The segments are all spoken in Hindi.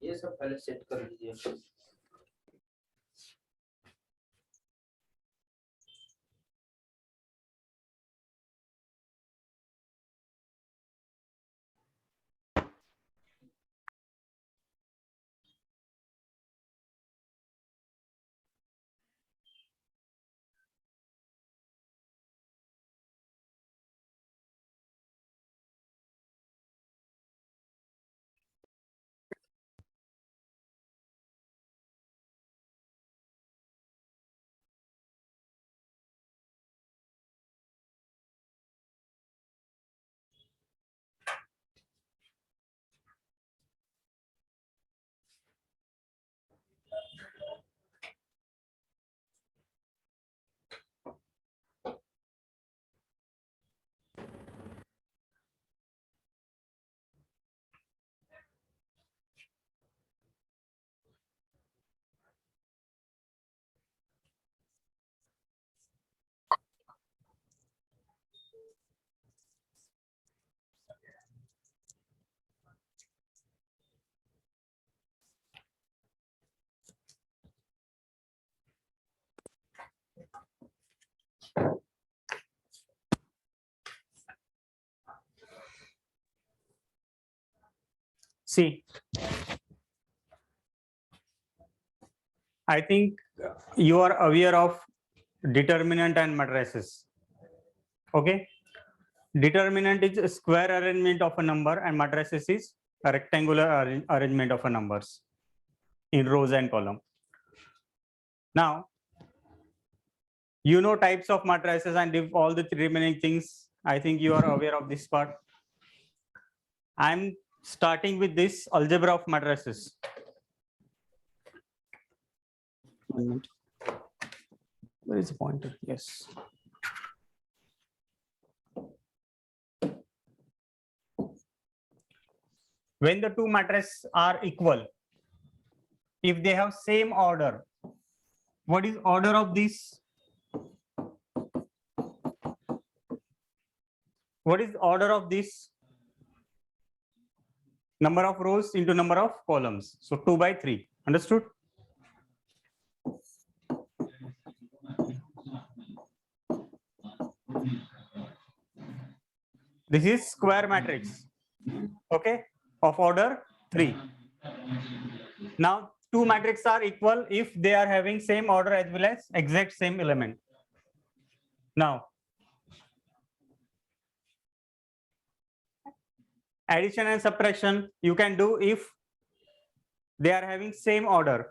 ये सब पहले सेट कर लीजिए। See, I think you are aware of determinant and matrices. Okay, determinant is a square arrangement of a number and matrices is a rectangular arrangement of a numbers in rows and column. Now, you know types of matrices and if all the remaining things, I think you are aware of this part. I'm starting with this algebra of matrices. 1 minute. Where is the pointer? Yes. When the two matrices are equal, if they have same order, what is order of this? What is order of this? Number of rows into number of columns. So 2 by 3. Understood? This is square matrix. Okay, of order 3. Now two matrices are equal if they are having same order as well as exact same element. Now addition and subtraction you can do if they are having same order.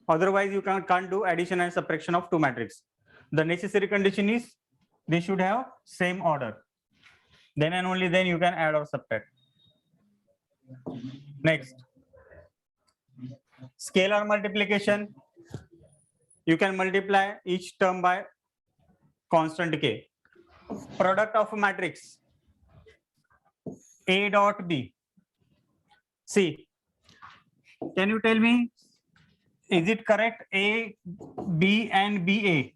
Otherwise you can't do addition and subtraction of two matrices. The necessary condition is they should have same order. Then and only then you can add or subtract. Next, scalar multiplication. You can multiply each term by constant k. Product of a matrix A dot B. See, can you tell me, is it correct A, B and BA?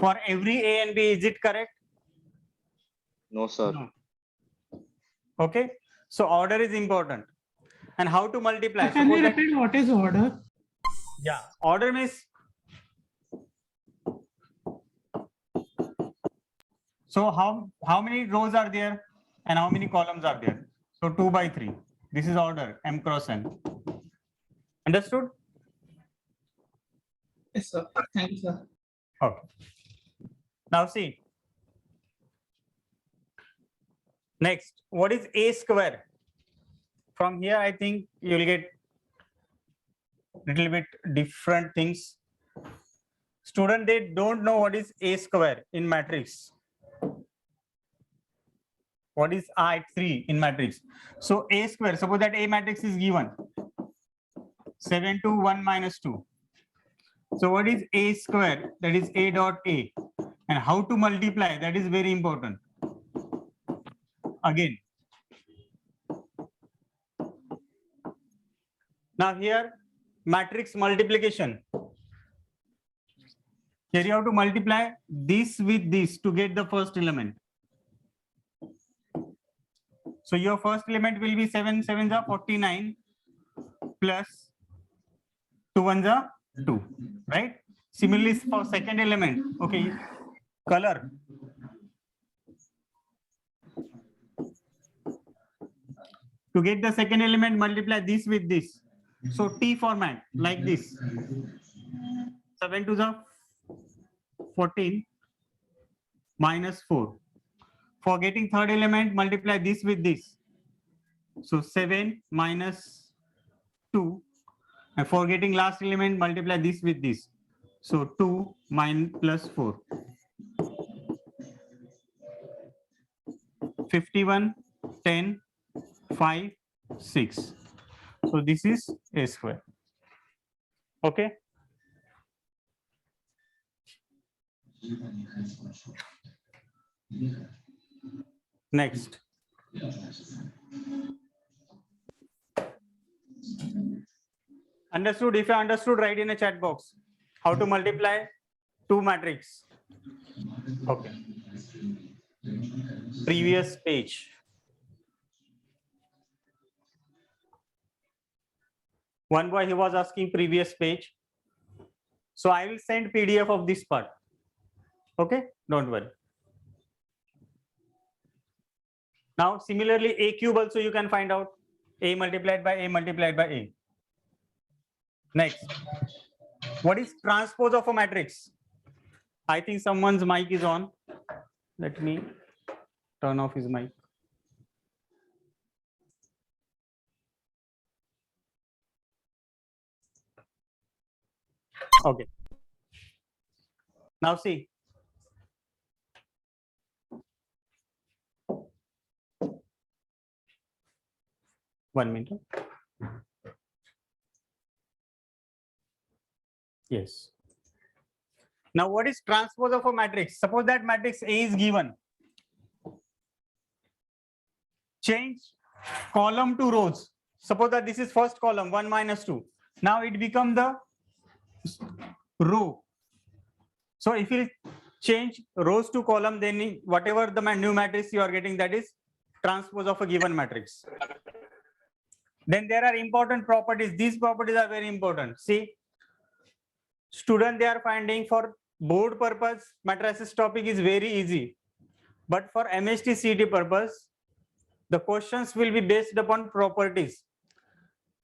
For every A and B, is it correct? No, sir. No. Okay, so order is important. And how to multiply? Can you repeat what is order? Yeah, order means, so how many rows are there and how many columns are there? So 2 by 3. This is order M cross N. Understood? Yes, sir. Thank you, sir. Okay. Now see. Next, what is A square? From here, I think you will get little bit different things. Student, they don't know what is A square in matrix. What is I3 in matrix? So A square, suppose that A matrix is given 7 to 1 minus 2. So what is A square? That is A dot A. And how to multiply? That is very important. Again. Now here, matrix multiplication. Here you have to multiply this with this to get the first element. So your first element will be 7 7s are 49. plus 2 ones are 2, right? Similarly for second element, okay, color. To get the second element, multiply this with this. So T format like this. 7 to the 14 minus 4. For getting third element, multiply this with this. So 7 minus 2. And for getting last element, multiply this with this. So 2 minus plus 4. 51, 10, 5, 6. So this is a square. Okay. Next. Understood? If you understood, write in a chat box. How to multiply two matrix. Okay. Previous page. One boy, he was asking previous page. So I will send PDF of this part. Okay, don't worry. Now, similarly, A cube also you can find out. A multiplied by A multiplied by A. Next, what is transpose of a matrix? I think someone's mic is on. Let me turn off his mic. Okay. Now see. One minute. Yes. Now what is transpose of a matrix? Suppose that matrix A is given. Change column to rows. Suppose that this is first column 1 minus 2. Now it becomes the row. So if you change rows to column, then whatever the new matrix you are getting, that is transpose of a given matrix. Then there are important properties. These properties are very important. See, student, they are finding for board purpose, matrices topic is very easy. But for MST CET purpose, the questions will be based upon properties.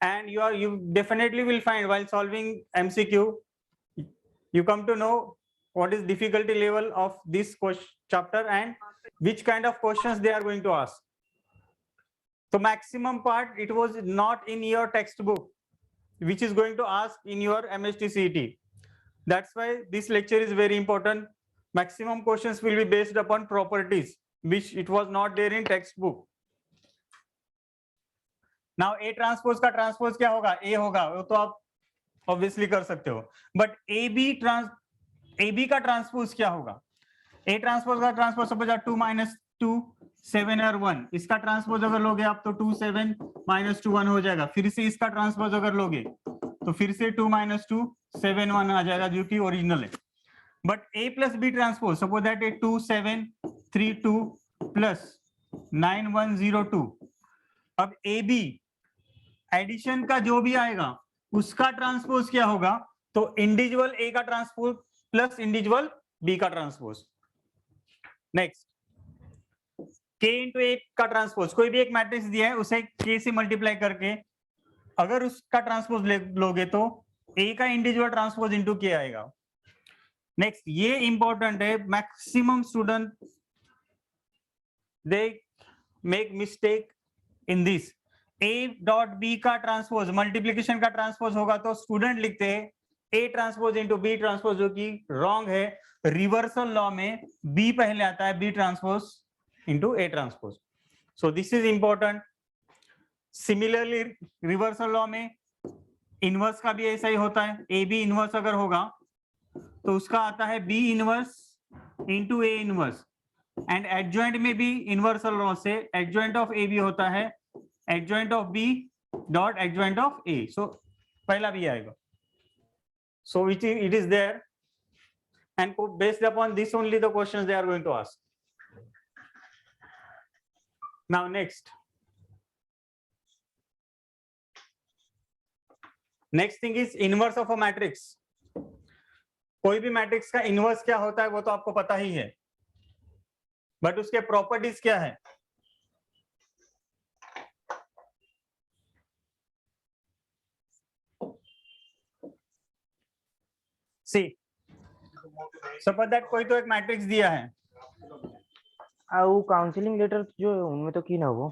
And you definitely will find while solving MCQ, you come to know what is difficulty level of this chapter and which kind of questions they are going to ask. So maximum part, it was not in your textbook, which is going to ask in your MST CET. That's why this lecture is very important. Maximum questions will be based upon properties, which it was not there in textbook. Now A transpose का transpose क्या होगा? A होगा, वो तो आप obviously कर सकते हो. But AB का transpose क्या होगा? A transpose का transpose suppose 2 minus 2 7 और 1. इसका transpose अगर लोगे आप तो 2 7 minus 2 1 हो जाएगा. फिर से इसका transpose अगर लोगे तो फिर से 2 minus 2 7 1 आ जाएगा जो कि ओरिजिनल है. But A plus B transpose, suppose that a 2 7 3 2 plus 9 1 0 2. अब AB एडिशन का जो भी आएगा उसका ट्रांसपोज क्या होगा? तो इंडिविजुअल ए का ट्रांसपोज प्लस इंडिविजुअल बी का ट्रांसपोज. नेक्स्ट, के इंटू ए का ट्रांसपोज. कोई भी एक मैट्रिक्स दिया है उसे के से मल्टीप्लाई करके अगर उसका ट्रांसपोज लोगे तो ए का इंडिविजुअल ट्रांसपोज इंटू के आएगा. नेक्स्ट, ये इंपॉर्टेंट है. Maximum student they make mistake in this. A dot B का ट्रांसपोज मल्टीप्लीकेशन का ट्रांसपोज होगा तो स्टूडेंट लिखते हैं A transpose into B transpose, जो कि रॉन्ग है. रिवर्सल लॉ में B पहले आता है, B transpose into A transpose. So this is important. Similarly reversal law में इनवर्स का भी ऐसा ही होता है. ए बी इनवर्स अगर होगा तो उसका आता है B inverse into A inverse. And adjoint में भी इनवर्सल लॉ से एडजॉइंट ऑफ A भी होता है adjoint of B dot adjoint of A. So पहला भी आएगा. So it is there, and based upon this only the questions they are going to ask. Now next, next thing is inverse of a matrix. कोई भी मैट्रिक्स का इनवर्स क्या होता है वो तो आपको पता ही है, बट उसके प्रॉपर्टीज क्या है. सी सपोज दैट कोई तो एक मैट्रिक्स दिया है. वो काउंसलिंग लेटर जो है उनमें तो की ना वो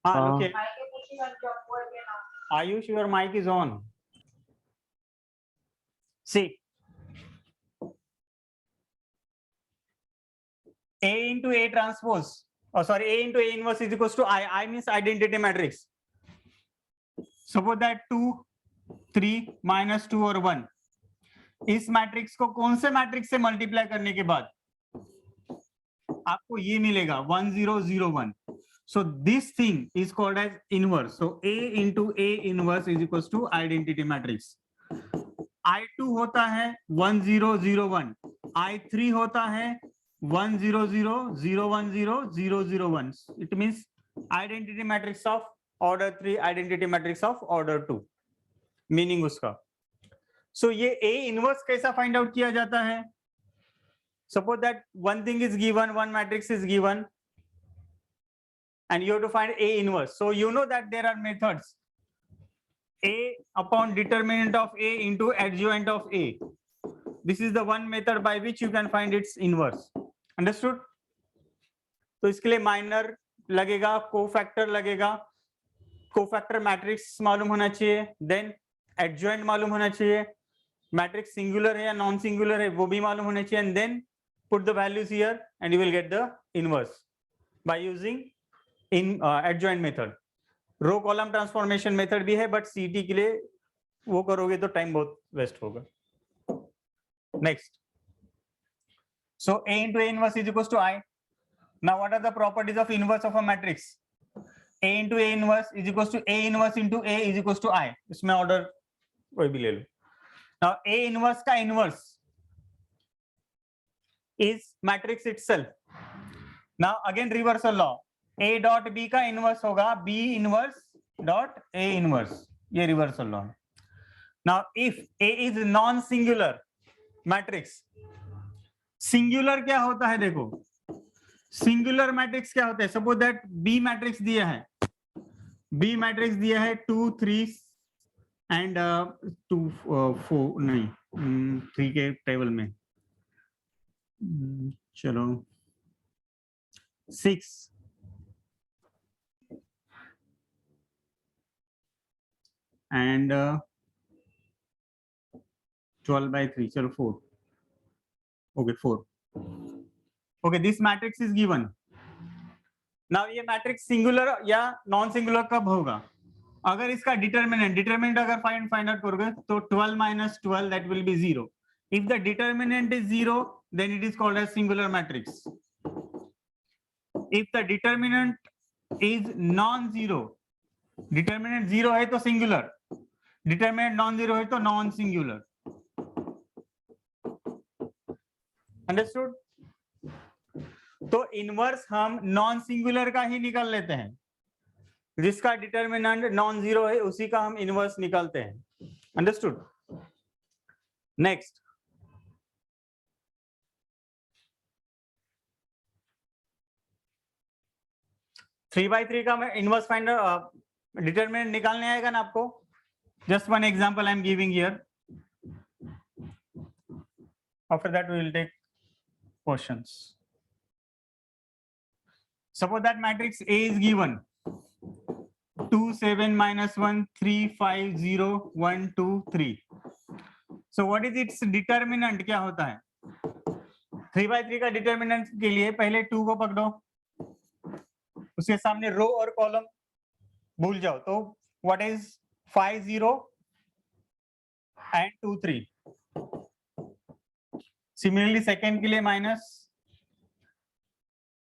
हाँ हाँ. Okay. Ayush your mic is on. See A into A transpose, oh sorry, A into A inverse is equals to I means identity matrix. Suppose that 2, 3, -2 और 1. इस मैट्रिक्स को कौन से मैट्रिक्स से मल्टीप्लाई करने के बाद आपको ये मिलेगा 1 0 0 1. So this thing is called as inverse. So A into A inverse is equals to identity matrix. I2 होता है 1 0 0 1. I3 होता है 1 0 0 0 1 0 0 0 1. It means identity matrix of order 3, identity matrix of order 2. Meaning उसका. So ये A inverse कैसा find out किया जाता है? Suppose that one thing is given, one matrix is given, and you have to find A inverse. So you know that there are methods. A upon determinant of A into adjoint of A. This is the one method by which you can find its inverse. Understood? तो इसके लिए माइनर लगेगा, कोफैक्टर लगेगा, कोफैक्टर मैट्रिक्स मालूम होना चाहिए, देन एडजॉइंट मालूम होना चाहिए, मैट्रिक्स सिंगुलर है या नॉन सिंगुलर है वो भी मालूम होना चाहिए, and then put the values here and you will get the inverse by using in adjoint method. Row column transformation method भी है, बट सीटी के लिए वो करोगे तो टाइम बहुत वेस्ट होगा. Next, so A into A inverse is equals to I. Now what are the properties of inverse of a matrix? A into A inverse is equals to A inverse into A is equals to I. इसमें ऑर्डर कोई भी ले लो. Now A inverse का inverse is matrix itself. Now again reversal law. A dot B का inverse होगा B inverse dot A inverse. ये reversal law. Now if A is non-singular matrix, singular क्या होता है? देखो सिंगुलर मैट्रिक्स क्या होता है. सपोज दैट बी मैट्रिक्स दिया है, बी मैट्रिक्स दिया है 2 3 एंड 2 4 नहीं 3 के टेबल में चलो 6 एंड 12/3 चलो 4. Okay, 4. Okay, this matrix is given. Now ये मैट्रिक्स सिंगुलर या नॉन सिंगुलर कब होगा? अगर इसका डिटरमिनेंट अगर फाइंड आउट करोगे तो 12 - 12 that will be 0. If the determinant is 0, then it is called as singular matrix. If the determinant is non-zero, determinant 0 है तो सिंगुलर, determinant non-zero है तो नॉन सिंगुलर. अंडरस्टूड? तो इनवर्स हम नॉन सिंगुलर का ही निकाल लेते हैं, जिसका डिटरमिनेंट नॉन जीरो है उसी का हम इनवर्स निकालते हैं. Understood? Next, three by three का मैं इनवर्स फाइंडर डिटरमिनेंट निकालने आएगा ना आपको. Just one example I am giving here. After that we will take questions. Suppose that matrix A is given 2 7 -1 3 5 0 1 2 3. So what is its determinant? क्या होता है? 3/3 का डिटरमिनेंट के लिए पहले 2 को पकड़ो, उसके सामने रो और कॉलम भूल जाओ. तो what is 5 0 and 2 3. Similarly second के लिए माइनस.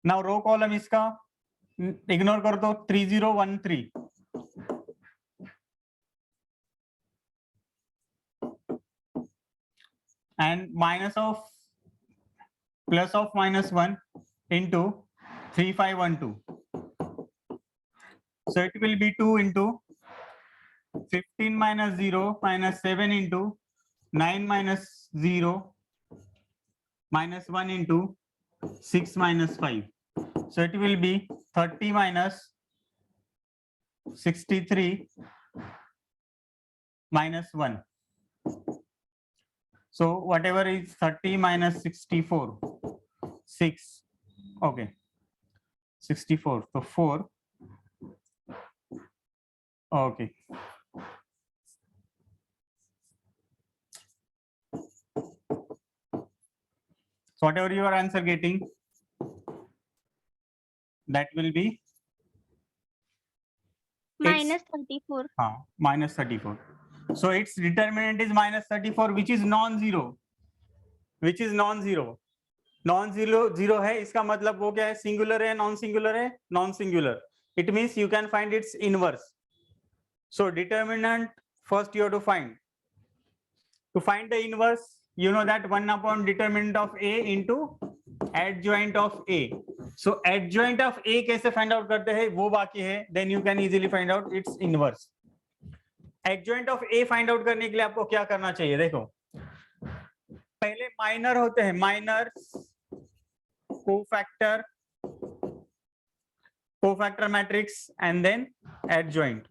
नाउ रो कॉलम इसका इग्नोर कर दो 3 0 1 3. And minus of plus of -1 into 3 5 1 2. So it will be 2 into 15 minus 0 minus 7 into 9 minus 0 minus 1 into 6 minus 5. So it will be 30 minus 63 minus 1. So whatever is 30 minus 64, 6. Okay. 64. So 4. Okay. So whatever your answer getting, that will be minus 34. minus 34. So its determinant is minus 34, which is non-zero. Which is non-zero. Non-zero zero है, इसका मतलब वो क्या है? Singular है, non-singular है, non-singular. It means you can find its inverse. So determinant first you have to find. To find the inverse, you know that 1 upon determinant of A into adjoint of A. So adjoint of A कैसे find out करते हैं वो बाकी है. Then you can easily find out its inverse. Adjoint of A find out करने के लिए आपको क्या करना चाहिए? देखो, पहले माइनर होते हैं, minor, cofactor matrix and then adjoint.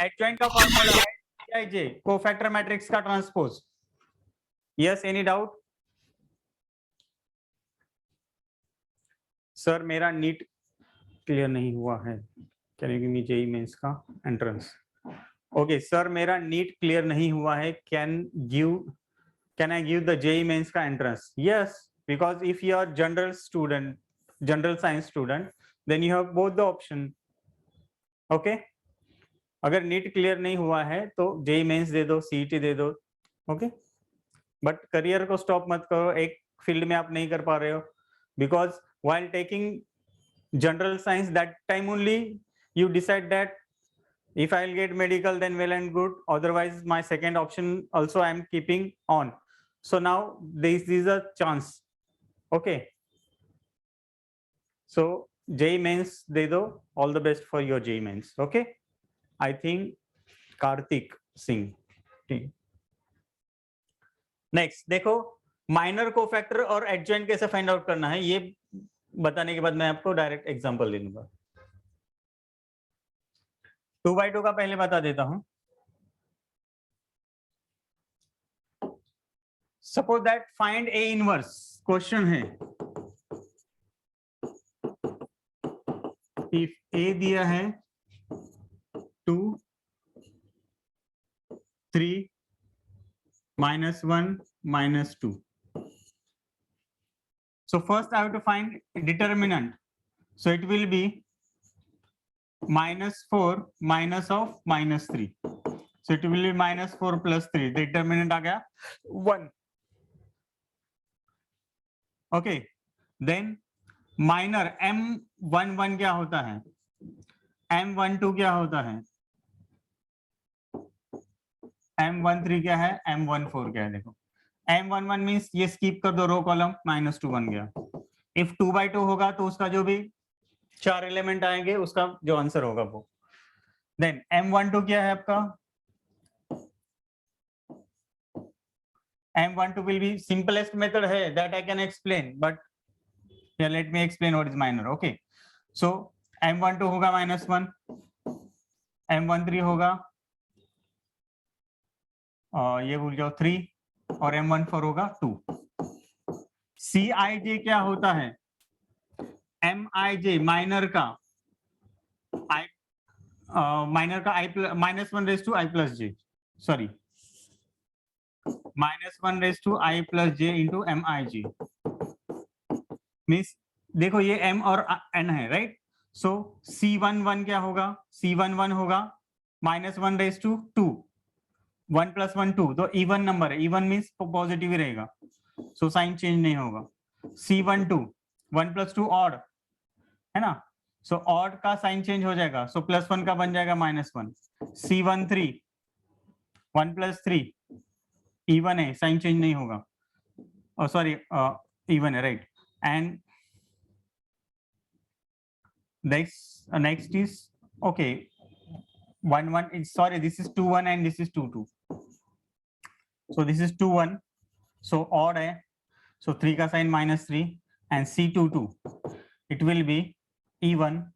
Adjoint का फॉर्मूला है Ij, कोफैक्टर मैट्रिक्स का transpose. Yes, any doubt? Sir मेरा नीट क्लियर नहीं हुआ है, can you give me JEE mains का एंट्रेंस? ओके सर, मेरा नीट क्लियर नहीं हुआ है, can I give the JEE mains का entrance? Yes, because if you are general science student, then you have both the option. Okay? अगर नीट क्लियर नहीं हुआ है तो JEE mains दे दो, CET दे दो. Okay? बट करियर को स्टॉप मत करो, एक फील्ड में आप नहीं कर पा रहे हो, because while taking general science, that time only you decide that if I'll get medical then well and good, otherwise my second option also I am keeping on. So now this is a chance. Okay, so JEE mains दे दो. All the best for your JEE mains. Okay, I think Kartik Singh. ठीक, नेक्स्ट देखो, माइनर कोफैक्टर और एडजॉइंट कैसे फाइंड आउट करना है ये बताने के बाद मैं आपको डायरेक्ट एग्जांपल दे दूंगा. 2/2 का पहले बता देता हूं. Suppose that find A inverse. Question है इफ ए दिया है 2 3 -1 -2. So first I have to find determinant. So it will be -4 minus of -3. So it will be -4 plus 3. Determinant आ गया 1. Okay, then minor M11 क्या होता है, M12 क्या होता है, M13 क्या है, M14 क्या है. देखो M11 मीन्स ये स्किप कर दो, रो कॉलम, -2 बन गया. इफ 2/2 होगा तो उसका जो भी 4 एलिमेंट आएंगे उसका जो आंसर होगा वो. देन M12 क्या है आपका, M12 will be simplest method है that I can explain, but here let me explain what is minor. Okay, so M12 होगा -1, M13 होगा ये भूल जाओ 3 और M14 होगा 2. Cij क्या होता है, Mij माइनर का I -1 raised to I plus j, sorry, -1 raised to I plus j into Mij. Means देखो ये M और N है, राइट. सो C11 क्या होगा, C11 होगा -1 raised to 2, 1 plus 1 2, तो इवन नंबर है, इवन मीन्स पॉजिटिव ही रहेगा, सो साइन चेंज नहीं होगा. C12 1 plus 2 ऑड है ना, सो ऑड का साइन चेंज हो जाएगा, सो +1 का बन जाएगा -1. C13 1 plus 3 इवन है, साइन चेंज नहीं होगा, सॉरी इवन है, right. And next is Okay, 1 1 is, sorry, this is 2 1 and this is 2 2. So this is 2 1, so odd hai, so 3 ka sign -3 and C2 2, it will be even,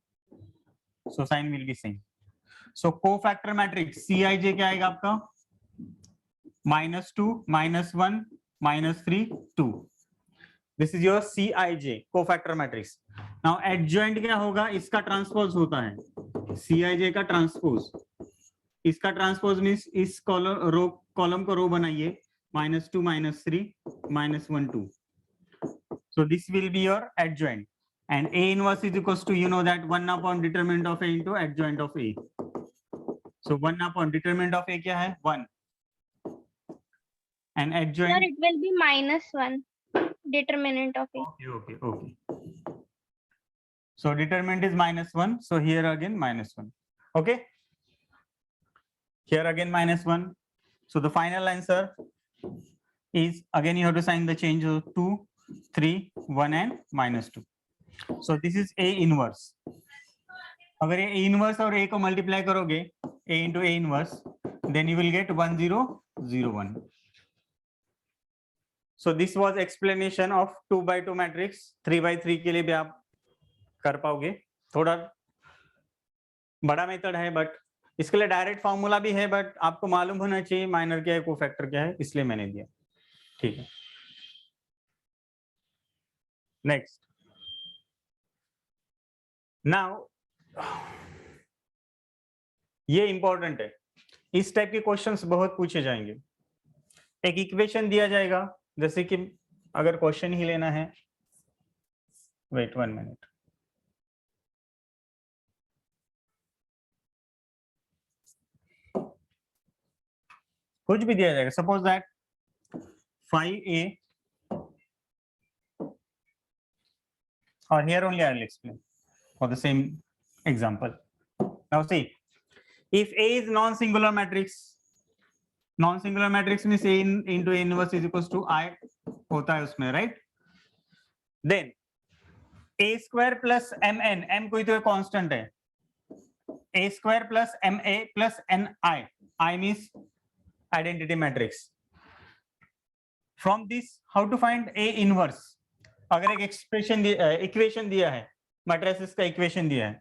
so sign will be same. So cofactor matrix Cij क्या आएगा आपका, -2 -1 -3 2. This is your Cij cofactor matrix. Now adjoint क्या होगा, इसका ट्रांसपोज होता है, Cij का ट्रांसपोज, इसका ट्रांसपोज मीन्स इस कॉलम को रो बनाइए, -2 -3 -1 2. So this will be your adjoint, and A inverse is equals to, you know that 1 upon determinant of A into adjoint of A. So 1 upon determinant of A क्या है, 1, and Sir, adjoint, it will be -1 determinant of A. okay. So determinant is -1, so here again -1, okay, here again -1. So the final answer is, again you have to sign the change of 2 3 1 and -2. So this is A inverse. अगर ये A inverse और A को मल्टीप्लाई करोगे, A into A inverse, then you will get 1 0 0 1. So this was explanation of 2 by 2 matrix. 3 by 3 के लिए भी आप कर पाओगे, थोड़ा बड़ा मेथड है, बट इसके लिए डायरेक्ट फॉर्मूला भी है, बट आपको मालूम होना चाहिए माइनर क्या है, कोफैक्टर क्या है, इसलिए मैंने दिया, ठीक है. नेक्स्ट, नाउ ये इंपॉर्टेंट है, इस टाइप के क्वेश्चंस बहुत पूछे जाएंगे. एक इक्वेशन दिया जाएगा, जैसे कि अगर क्वेश्चन ही लेना है, वेट 1 मिनट, कुछ भी दिया जाएगा, suppose that 5a, or here only I will explain for the same example. Now see, if A is non-singular matrix, non-singular matrix means A into A inverse is equals to I होता है उसमें, right? Then A square plus mn, m कोई तो constant है, A square plus ma plus ni, I means identity matrix. From this, how to find A inverse? अगर एक एक्सप्रेशन इक्वेशन दिया है, मैट्रिसेस का इक्वेशन दिया है,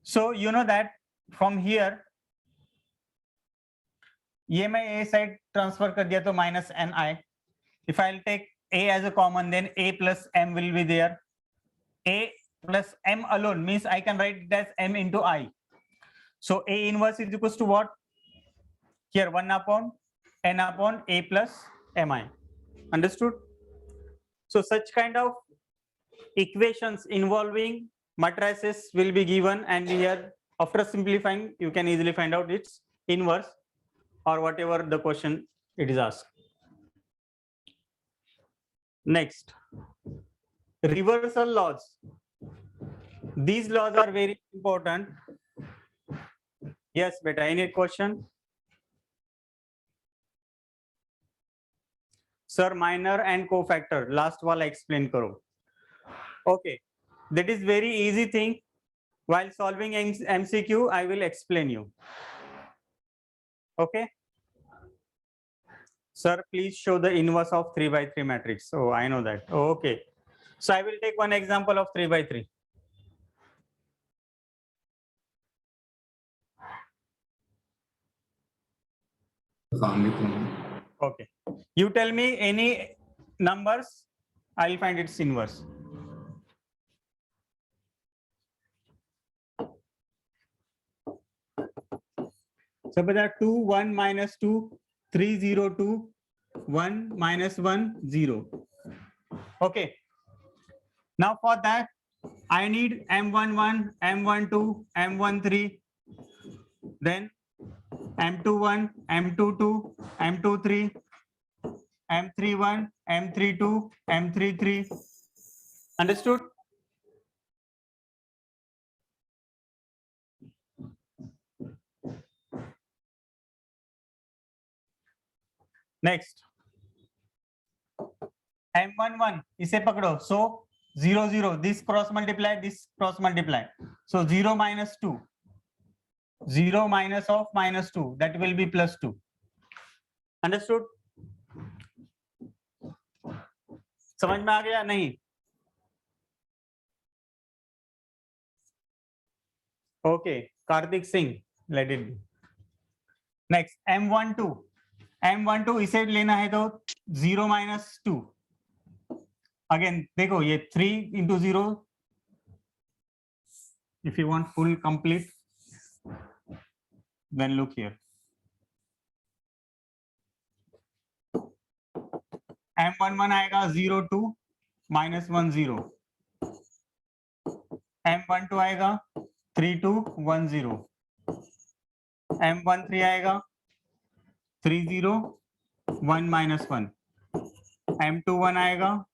so you know that from here, ये मैं A साइड ट्रांसफर कर दिया तो -ni. If I'll take A as a common, then A plus m will be there. A plus m alone means I can write it as m into I. So A inverse is equals to what? Here 1 upon n upon A plus mi. Understood? So such kind of equations involving matrices will be given, and here after simplifying you can easily find out its inverse or whatever the question it is asked. Next, reversal laws. These laws are very important. Yes, beta, any question? Sir, minor and cofactor, last wala explain karo. Okay, that is very easy thing. While solving MCQ, I will explain you. Okay. Sir, please show the inverse of 3 by 3 matrix. Oh, I know that. Oh, okay. So I will take one example of 3 by 3. Okay. You tell me any numbers, I will find its inverse. So beta 2 1 minus 2 3 0 2 1 minus 1 0. Okay. Now for that I need M11, M12, M13, then M21, M22, M23, M31, M32, M33. Understood? Next, M11 इसे पकड़ो, so 0 0, this cross multiply, so 0 minus 2, 0 minus of -2, that will be +2. Understood? समझ में आ गया नहीं? Okay, Karthik Singh, let it be. Next, M12 इसे लेना है तो 0 minus 2. Again, देखो ये 3 into 0. If you want full complete, then look here. M11 आएगा 02 minus 10. M12 आएगा 3210. M13 आएगा 301 minus 1. M21 आएगा,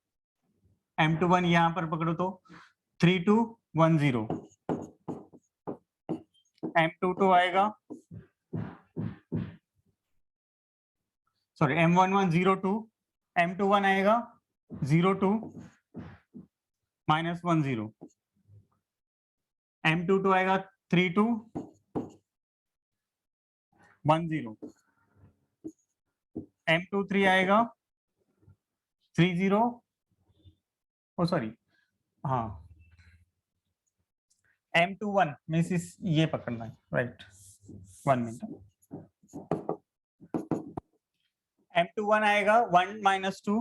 M21 यहाँ पर पकड़ो तो 3210. M22 आएगा, सॉरी M11 02, M21 आएगा 02 minus 10. M22 आएगा 3210. M23 आएगा 30, ओ सॉरी हाँ, M21 मीन्स ये पकड़ना है, राइट, 1 मिनट. M21 आएगा 1 minus 2.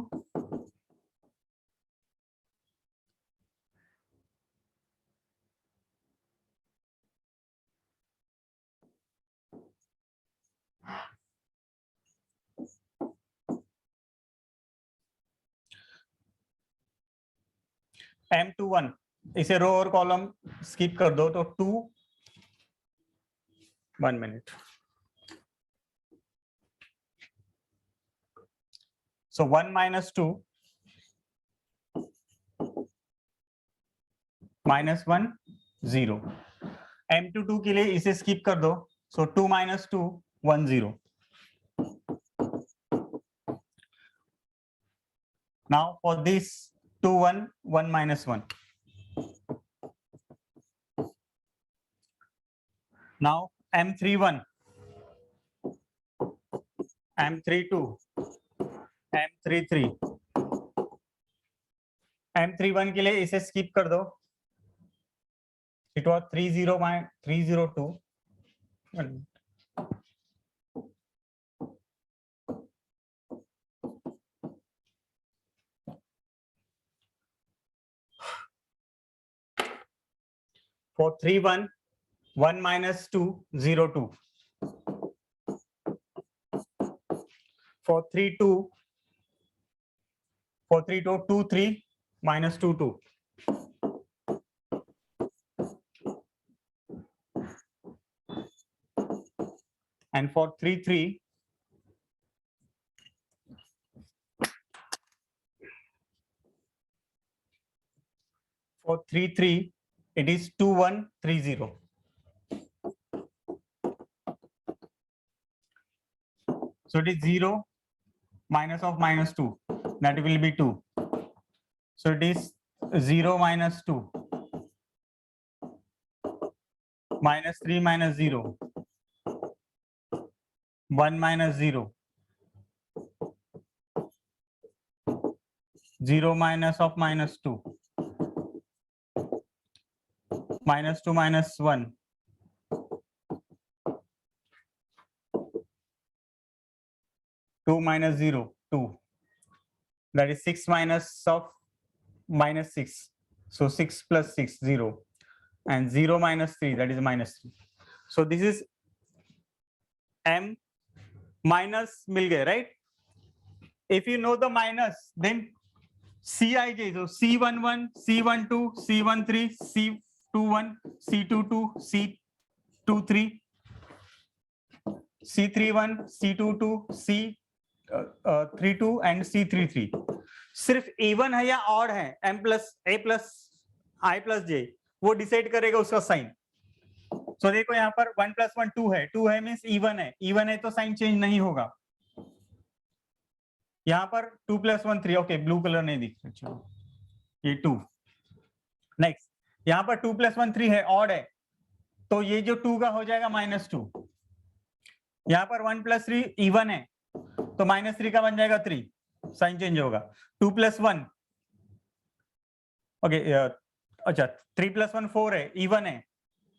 M21 इसे रो और कॉलम स्किप कर दो तो 2, 1 minute. So 1 minus 2 minus 1 0. M22 के लिए इसे स्किप कर दो. So 2 minus 2 1 0. Now for this 2 1 1 minus 1. Now M31, M32, M33. M31 के लिए इसे स्किप कर दो. It was 302. For 31, 1 minus 2 02. For 32, 2 3 minus 2 2. And for 3 3, it is 2 1 3 0. So it is 0 minus of minus 2, that will be 2. So it is 0 minus 2 minus 3 minus 0, 1 minus 0, 0 minus of minus 2, minus 2 minus 1, 2 minus 0 2, that is 6 minus of minus 6, so 6 plus 6 0, and 0 minus 3, that is minus 3. So this is M minus मिल गए, right? If you know the minus, then Cij, so C11, C12, C13, C21, C22, C23, C31, C22, C32 and C33. सिर्फ even है या odd है, M plus A plus I plus J, वो डिसाइड करेगा उसका साइन. So देखो यहाँ पर 1 plus 1 2 है, 2 है मीन्स even है तो साइन चेंज नहीं होगा. यहाँ पर 2 plus 1 3, ओके ब्लू कलर नहीं दिख रहा, चलो ये 2. नेक्स्ट यहाँ पर 2 plus 1 3 है, ऑड है, तो ये जो 2 का हो जाएगा -2, यहाँ पर 1 + 3 इवन है तो -3 का बन जाएगा 3, साइन चेंज होगा। 2 + 1 ओके, अच्छा 3 + 1 4 है, इवन है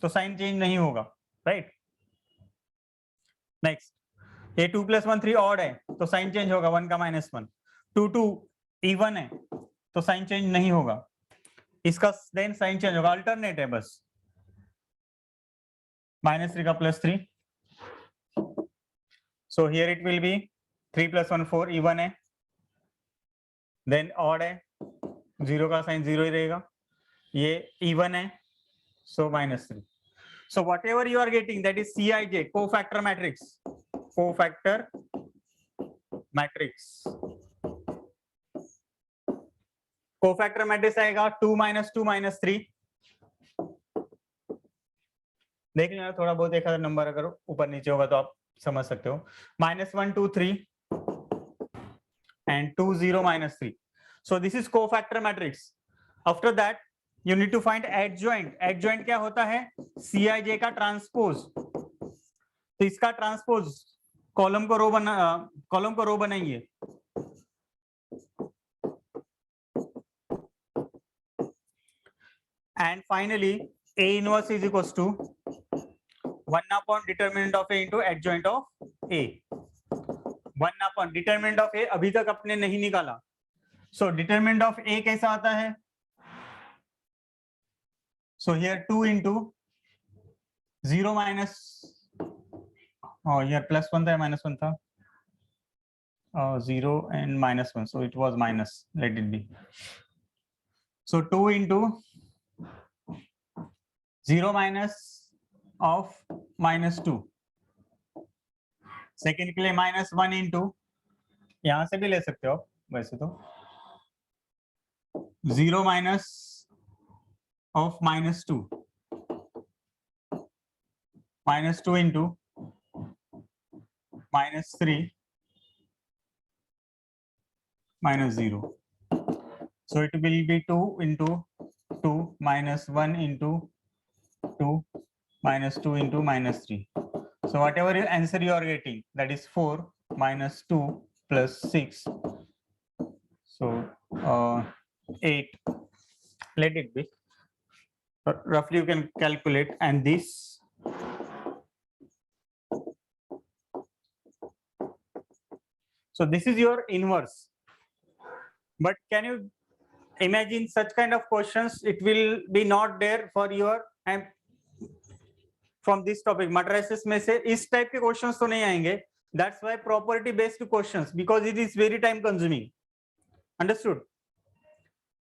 तो साइन चेंज नहीं होगा, राइट। नेक्स्ट, ये 2 + 1 3 ऑड है तो साइन चेंज होगा, 1 का -1। 2 2 इवन है तो साइन चेंज नहीं होगा, इसका देन साइन चेंज होगा, अल्टरनेट है बस। -3 का +3, so here it will be 3 + 1 4 even है, देन ऑड है, 0 का साइन 0 ही रहेगा, ये इवन है so -3. So whatever you are getting, that is Cij, cofactor matrix, cofactor matrix. Cofactor matrix आएगा 2 - 2 - 3। देख लेना, थोड़ा बहुत देखा नंबर अगर ऊपर नीचे होगा तो आप समझ सकते हो। -1 2 3 and 2 0 -3. So this is cofactor matrix. After that you need to find adjoint. Adjoint क्या होता है? Cij का ट्रांसपोज। तो इसका ट्रांसपोज कॉलम को रो बनाएंगे। And finally, A inverse is equals to 1 upon determinant of A into adjoint of A. 1 upon determinant of A अभी तक अपने नहीं निकाला। So determinant of A कैसा आता है? So here 2 into 0 minus, oh here +1 था, -1 था, 0 and -1, so it was minus, let it be. So 2 into 0 minus of -2, second के लिए -1 into, यहां से भी ले सकते हो वैसे तो, 0 minus of -2, -2 into -3 -0. So it will be 2 into 2 -1 into 2 -2 into -3. So whatever answer you are getting, that is 4 minus 2 plus 6. So 8. Let it be. Roughly you can calculate, and this so this is your inverse. But can you imagine such kind of questions? It will be not there for your, and from this topic matrices में से इस type के questions तो नहीं आएंगे. That's why property based questions, because it is very time consuming. Understood?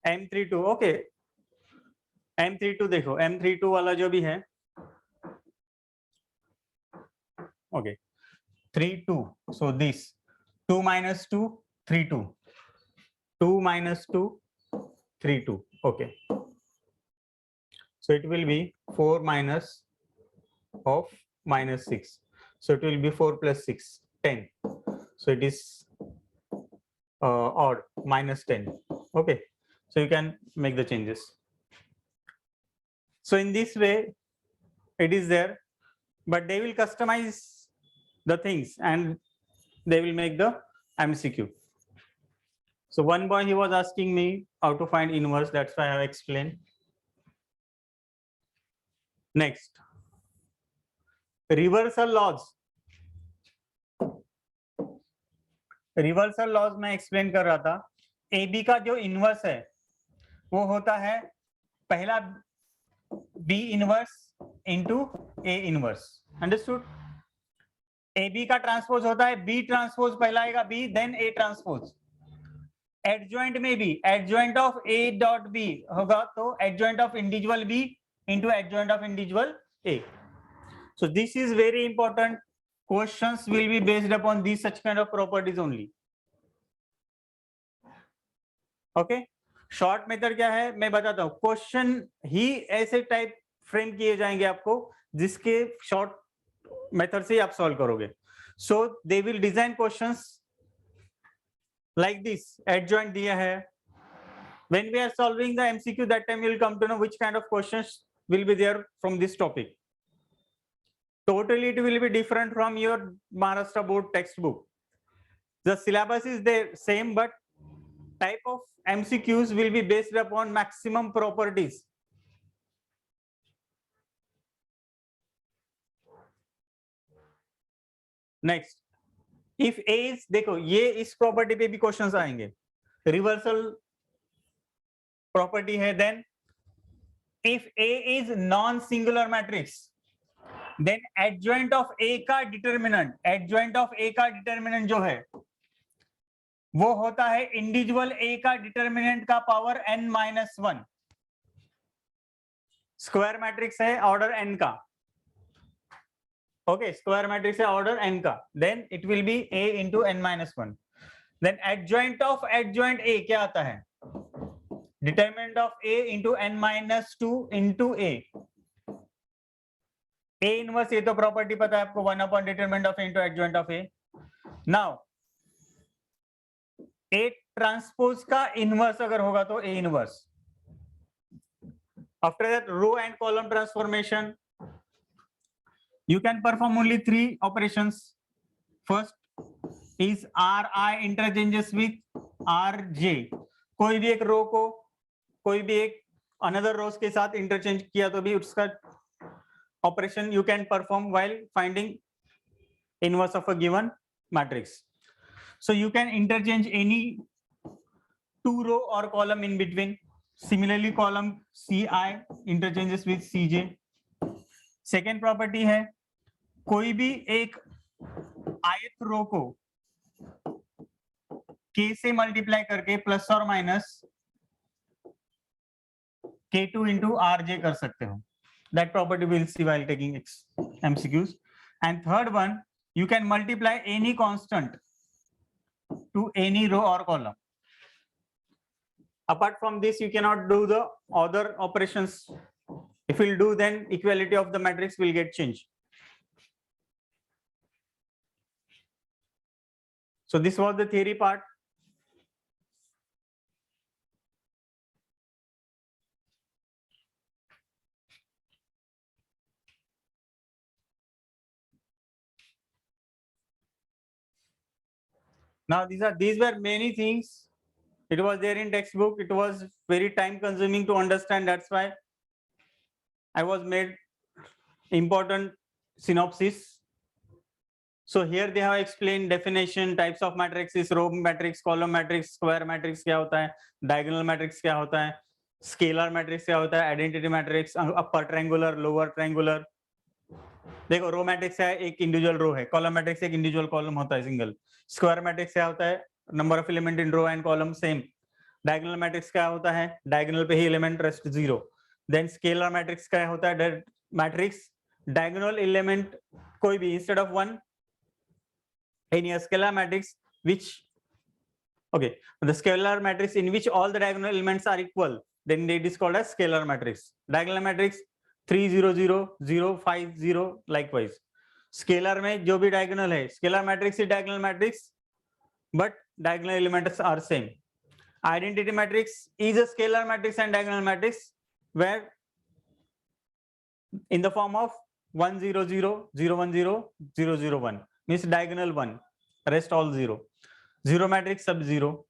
M32 okay. M32 देखो, M32 वाला जो भी है, okay, 3 2. So this 2 minus 2 3 2. 2 minus 2 3 2. Okay. So it will be 4 minus of -6. So it will be 4 plus 6 10. So it is odd, -10. Okay. So you can make the changes. So in this way it is there, but they will customize the things and they will make the MCQ. So one boy, he was asking me how to find inverse, that's why I have explained. Next, reversal laws. Reversal laws मैं एक्सप्लेन कर रहा था। ए बी का जो इनवर्स है वो होता है पहला B inverse into A inverse. Understood? A B का ट्रांसपोज होता है बी ट्रांसपोज, पहला आएगा B then A transpose. Adjoint में भी adjoint of A dot B होगा तो adjoint of individual B into adjoint of individual A. So this is very important. Questions will be based upon these such kind of properties only. Okay, short method क्या है मैं बताता हूँ. क्वेश्चन ही ऐसे टाइप फ्रेम किए जाएंगे आपको जिसके शॉर्ट मेथड से आप सॉल्व करोगे. So they will design questions like this. Adjoint दिया है. When we are solving the MCQ, that time you will come to know which kind of questions will be there from this topic. totally it will be different from your Maharashtra board textbook. The syllabus is the same, but type of MCQs will be based upon maximum properties. Next, if A is, देखो ये इस प्रॉपर्टी पे भी क्वेश्चंस आएंगे, रिवर्सल प्रॉपर्टी है. Then if A is non-singular matrix, then adjoint of A का डिटर्मिनेंट जो है वो होता है इंडिविजुअल A का डिटर्मिनेंट का पावर n-1. स्क्वायर मैट्रिक्स है ऑर्डर n का. ओके, स्क्वायर मैट्रिक्स है ऑर्डर n का. Then it will be A into n-1. देन adjoint of adjoint A क्या आता है? Determinant of A into n-2 into A. A inverse, ये तो प्रॉपर्टी पता है आपको, 1 upon determinant of A into adjoint of A. Now A transpose का इनवर्स अगर होगा तो A inverse. After that, row and column transformation. You can perform only 3 operations. First is Ri interchanges with Rj. कोई भी एक रो को कोई भी एक अनदर रोज के साथ इंटरचेंज किया तो भी उसका operation you can perform while finding inverse of a given matrix. So you can interchange any 2 row or column in between. Similarly, column Ci interchanges with Cj. Second property है कोई भी एक आयत रो को k से मल्टीप्लाई करके प्लस और माइनस k2 into rj कर सकते हो. That property we'll see while taking MCQs. And third one, you can multiply any constant to any row or column. Apart from this, you cannot do the other operations. If we'll do, then equality of the matrix will get changed. So this was the theory part. Now these were many things. It was there in textbook. It was very time consuming to understand. That's why I was made important synopsis. So here they have explained definition, types of matrices, row matrix, column matrix, square matrix क्या होता है, diagonal matrix क्या होता है, scalar matrix क्या होता है, identity matrix, upper triangular, lower triangular. देखो रो मैट्रिक्स है एक इंडिविजुअल रो है, कॉलम मैट्रिक्स एक इंडिविजुअल कॉलम होता है सिंगल. स्क्वायर मैट्रिक्स क्या होता है, number of element in row and column same. Diagonal matrix क्या होता है, डायगोनल पे ही element rest 0. Then scalar matrix क्या होता है, मैट्रिक्स डायगोनल एलिमेंट कोई भी instead of 1 any scalar matrix which the scalar matrix in which all the diagonal elements are equal, then it is called as scalar matrix. Diagonal matrix 3 0 0 0 5 0 likewise. Scalar में जो भी diagonal है, scalar matrix is diagonal matrix but diagonal elements are same. Identity matrix is a scalar matrix and diagonal matrix where in the form of 1 0 0 0 1 0 0 0 1 means diagonal 1, rest all 0. Zero matrix सब 0.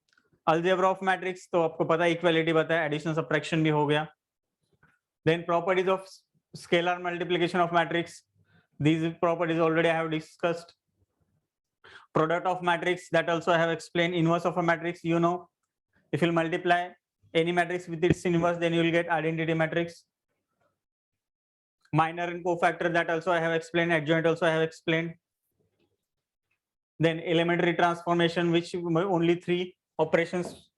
Algebra of matrix तो आपको पता है, equality पता है, addition subtraction भी हो गया. Then properties of scalar multiplication of matrix, these properties already I have discussed. Product of matrix, that also I have explained. Inverse of a matrix, you know, if you multiply any matrix with its inverse, then you will get identity matrix. Minor and cofactor, that also I have explained. Adjoint also I have explained. Then elementary transformation, which only 3 operations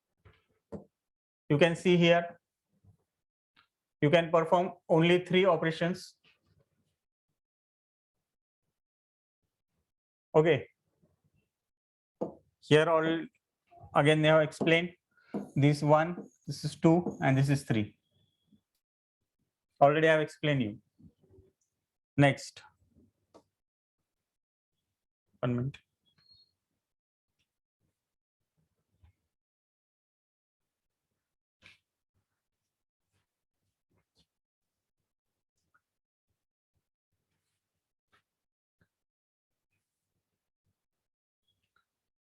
you can see here. You can perform only 3 operations. Okay. Here all again they have explained. This 1, this is 2, and this is 3. Already I have explained you. Next. 1 minute.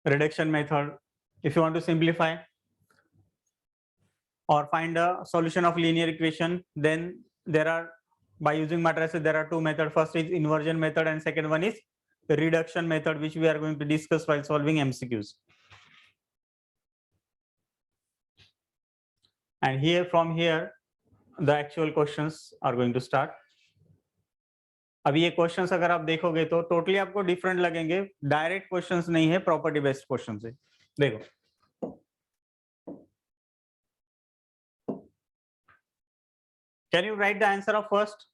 reduction method. If you want to simplify or find a solution of linear equation, then there are, by using matrices, there are two methods. First is inversion method and second one is the reduction method, which we are going to discuss while solving MCQs. And here, from here, the actual questions are going to start. अभी ये क्वेश्चंस अगर आप देखोगे तो टोटली आपको डिफरेंट लगेंगे, डायरेक्ट क्वेश्चंस नहीं है, प्रॉपर्टी बेस्ड क्वेश्चंस है. देखो, can you write the answer of first?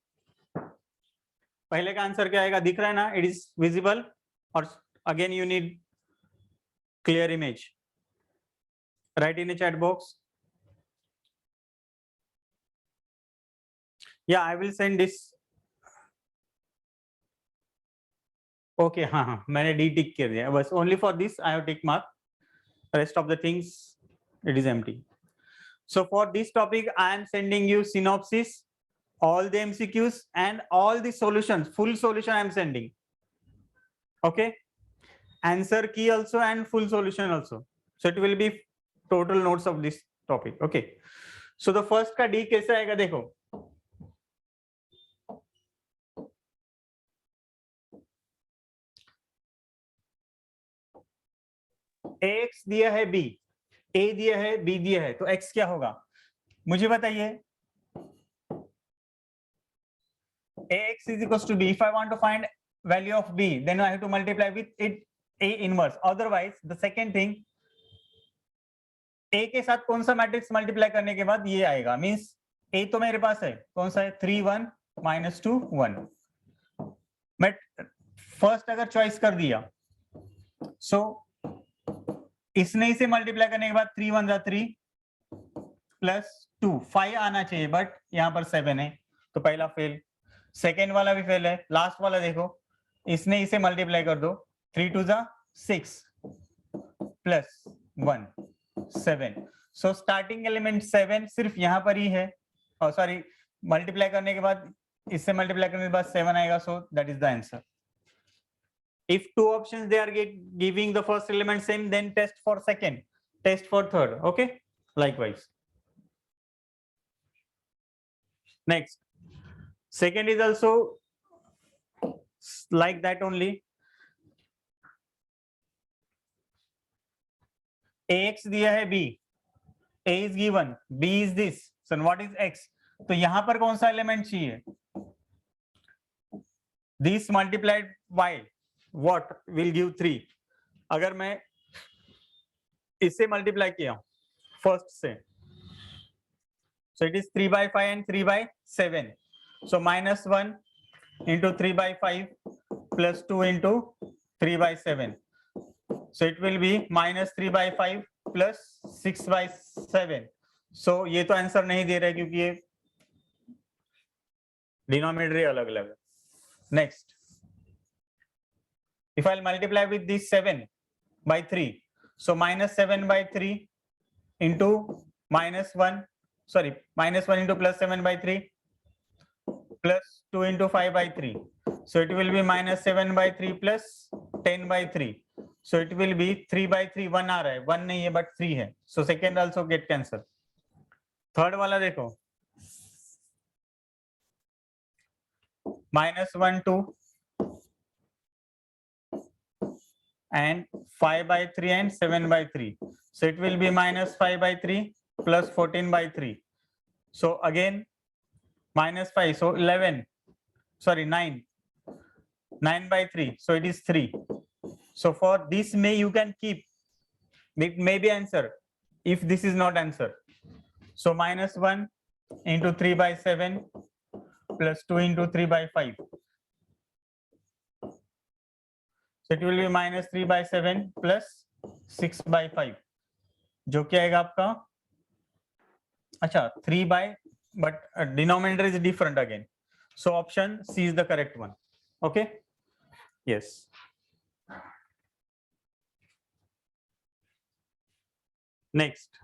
पहले का आंसर क्या आएगा, दिख रहा है ना? इट इज विजिबल, और again you need clear image. Write in a chat box. या I will send this. Okay, हाँ हाँ, मैंने डी टिक कर दिया बस. Only for this I have tick mark, rest of the things it is empty. So for this topic, I am sending you synopsis, all the MCQs and all the solutions, full solution I am sending. Okay, answer key also and full solution also. So it will be total notes of this topic. Okay, so the first का D कैसे आएगा देखो. X दिया है B, A दिया है, B दिया है, तो X क्या होगा मुझे बताइए. Ax is equals to B. If I want to find value of B, then I have to multiply with it A inverse. Otherwise, the second thing, A के साथ कौन सा मैट्रिक्स मल्टीप्लाई करने के बाद ये आएगा, मींस A तो मेरे पास है, कौन सा है, 3 1 -2 1. मैं फर्स्ट अगर चॉइस कर दिया, सो इसने इसे मल्टीप्लाई करने के बाद 3 1 3 प्लस 2 5 आना चाहिए, बट यहाँ पर 7 है, तो पहला फेल. सेकेंड वाला भी फेल है. लास्ट वाला देखो, इसने इसे मल्टीप्लाई कर दो, 3 2 6 प्लस 1 7. सो स्टार्टिंग एलिमेंट 7 सिर्फ यहाँ पर ही है, और सॉरी मल्टीप्लाई करने के बाद, इससे मल्टीप्लाई करने के बाद 7 आएगा. सो that is the answer. If two options they are giving the first element same, then test for second, test for third. Okay, likewise. Next, second is also like that only. Ax दिया है B, A is given, B is this, so what is X? तो यहां पर कौन सा एलिमेंट चाहिए, this multiplied by what will give 3. अगर मैं इससे मल्टीप्लाई किया फर्स्ट से, so it is 3 by 5 and 3 by 7. So -1 into 3 by 5 plus 2 into 3 by 7. So it will be -3 by 5 plus 6 by 7. So ये तो आंसर नहीं दे रहा है क्योंकि ये डिनोमिनेटर अलग अलग है. Next, if I'll multiply with this 7 by 3, so -7 by 3 into -1, sorry, -1 into plus 7 by 3 plus 2 into 5 by 3. So it will be -7 by 3 plus 10 by 3. So it will be 3 by 3. 1 आ रहा है, 1 नहीं है but 3 है. So second also get cancel. Third वाला देखो, -1 2 and 5 by 3 and 7 by 3. So it will be -5 by 3 plus 14 by 3. So again -5, so 11, sorry 9 by 3, so it is 3. So for this may you can keep, it may be answer if this is not answer. So -1 into 3 by 7 plus 2 into 3 by 5. So it will be -3 by 7 plus 6 by 5, जो क्या आएगा आपका, अच्छा 3 by, but denominator is different again. So option C is the correct one. Okay, yes. Next,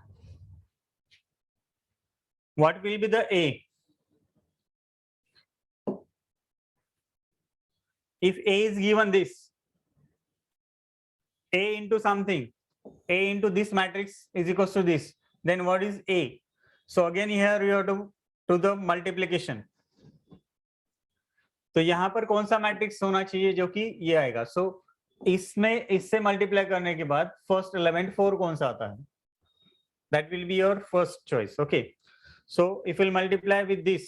what will be the A? If A is given this, A into something, A into this matrix is equals to this, then what is A? So again here you have to do the multiplication. तो यहाँ पर कौन सा मैट्रिक्स होना चाहिए जो कि ये आएगा? सो इसमें इससे मल्टीप्लाई करने के बाद फर्स्ट एलिमेंट 4 कौन सा आता है? That will be your first choice. Okay, so if we'll multiply with this,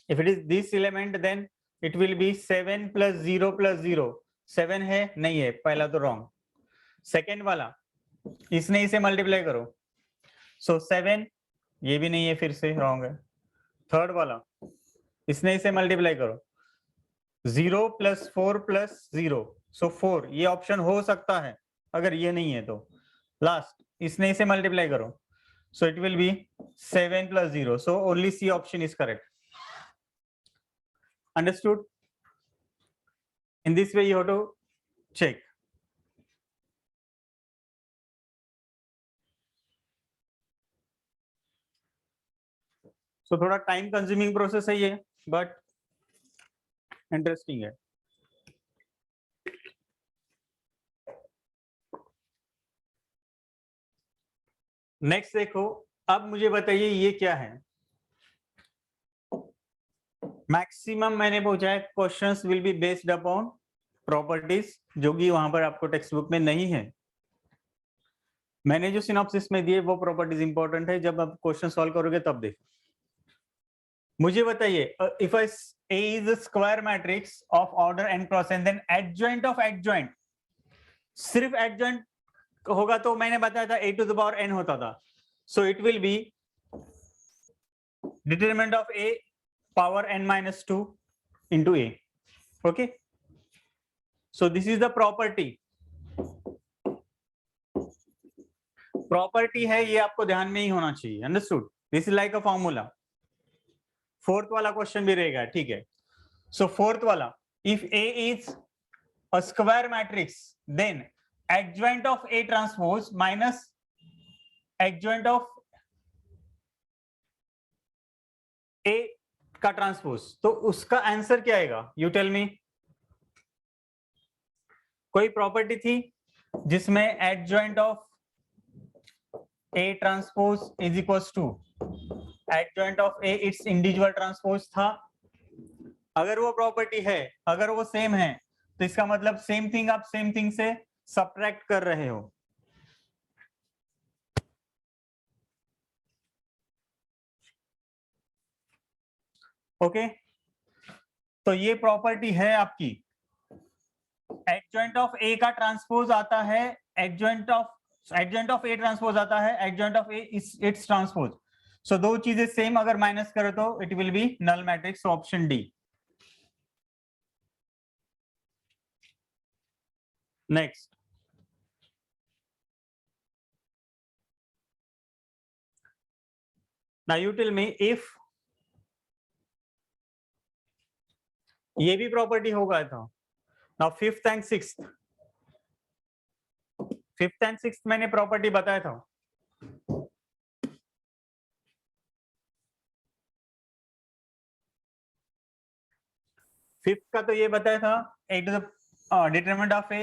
if it is this element, then it will be 7 plus 0 plus 0. 7 है नहीं है, पहला तो wrong. सेकेंड वाला इसने इसे मल्टीप्लाई करो, सो 7 ये भी नहीं है, फिर से रॉन्ग है. थर्ड वाला इसने इसे मल्टीप्लाई करो, 0 प्लस 4 प्लस 0, सो 4 ये ऑप्शन हो सकता है अगर ये नहीं है तो. लास्ट इसने इसे मल्टीप्लाई करो, so it will be 7 plus 0, so only C option is correct. Understood? In this way you have to check. तो थोड़ा टाइम कंज्यूमिंग प्रोसेस है ये, बट इंटरेस्टिंग है. नेक्स्ट देखो, अब मुझे बताइए ये क्या है. मैक्सिमम मैंने पूछा है questions will be based upon properties, जो कि वहां पर आपको टेक्स्ट बुक में नहीं है. मैंने जो सिनॉप्सिस में दिए वो प्रॉपर्टीज इंपॉर्टेंट है, जब आप क्वेश्चन सॉल्व करोगे तब देखो. मुझे बताइए, if A is a square matrix of order n cross n, then adjoint of adjoint, सिर्फ adjoint होगा तो मैंने बताया था a to the power n होता था. So it will be determinant of a power n minus 2 into a. Okay, so this is the property. Property है, ये आपको ध्यान में ही होना चाहिए. Understood? This is like a formula. Fourth वाला क्वेश्चन भी रहेगा, ठीक है. सो फोर्थ वाला, if A is a square matrix, then adjoint of A transpose minus adjoint of A का ट्रांसपोज, तो उसका आंसर क्या आएगा? You tell me. कोई प्रॉपर्टी थी जिसमें adjoint of A transpose is equals to adjoint of A it's individual transpose था. अगर वो प्रॉपर्टी है, अगर वो सेम है, तो इसका मतलब सेम थिंग आप सेम थिंग से सबट्रैक्ट कर रहे हो. ओके, तो ये प्रॉपर्टी है आपकी. एडजॉइंट ऑफ A का ट्रांसपोज आता है, एडजॉइंट ऑफ A ट्रांसपोज आता है, adjoint of A it's transpose. So दो चीजें सेम अगर माइनस करो तो it will be null matrix. Option D. Next, now you tell me, if ये भी प्रॉपर्टी होगा था. नाउ फिफ्थ एंड सिक्स्थ मैंने प्रॉपर्टी बताया था. फिफ्थ का तो ये बताया था, a to the determinant of a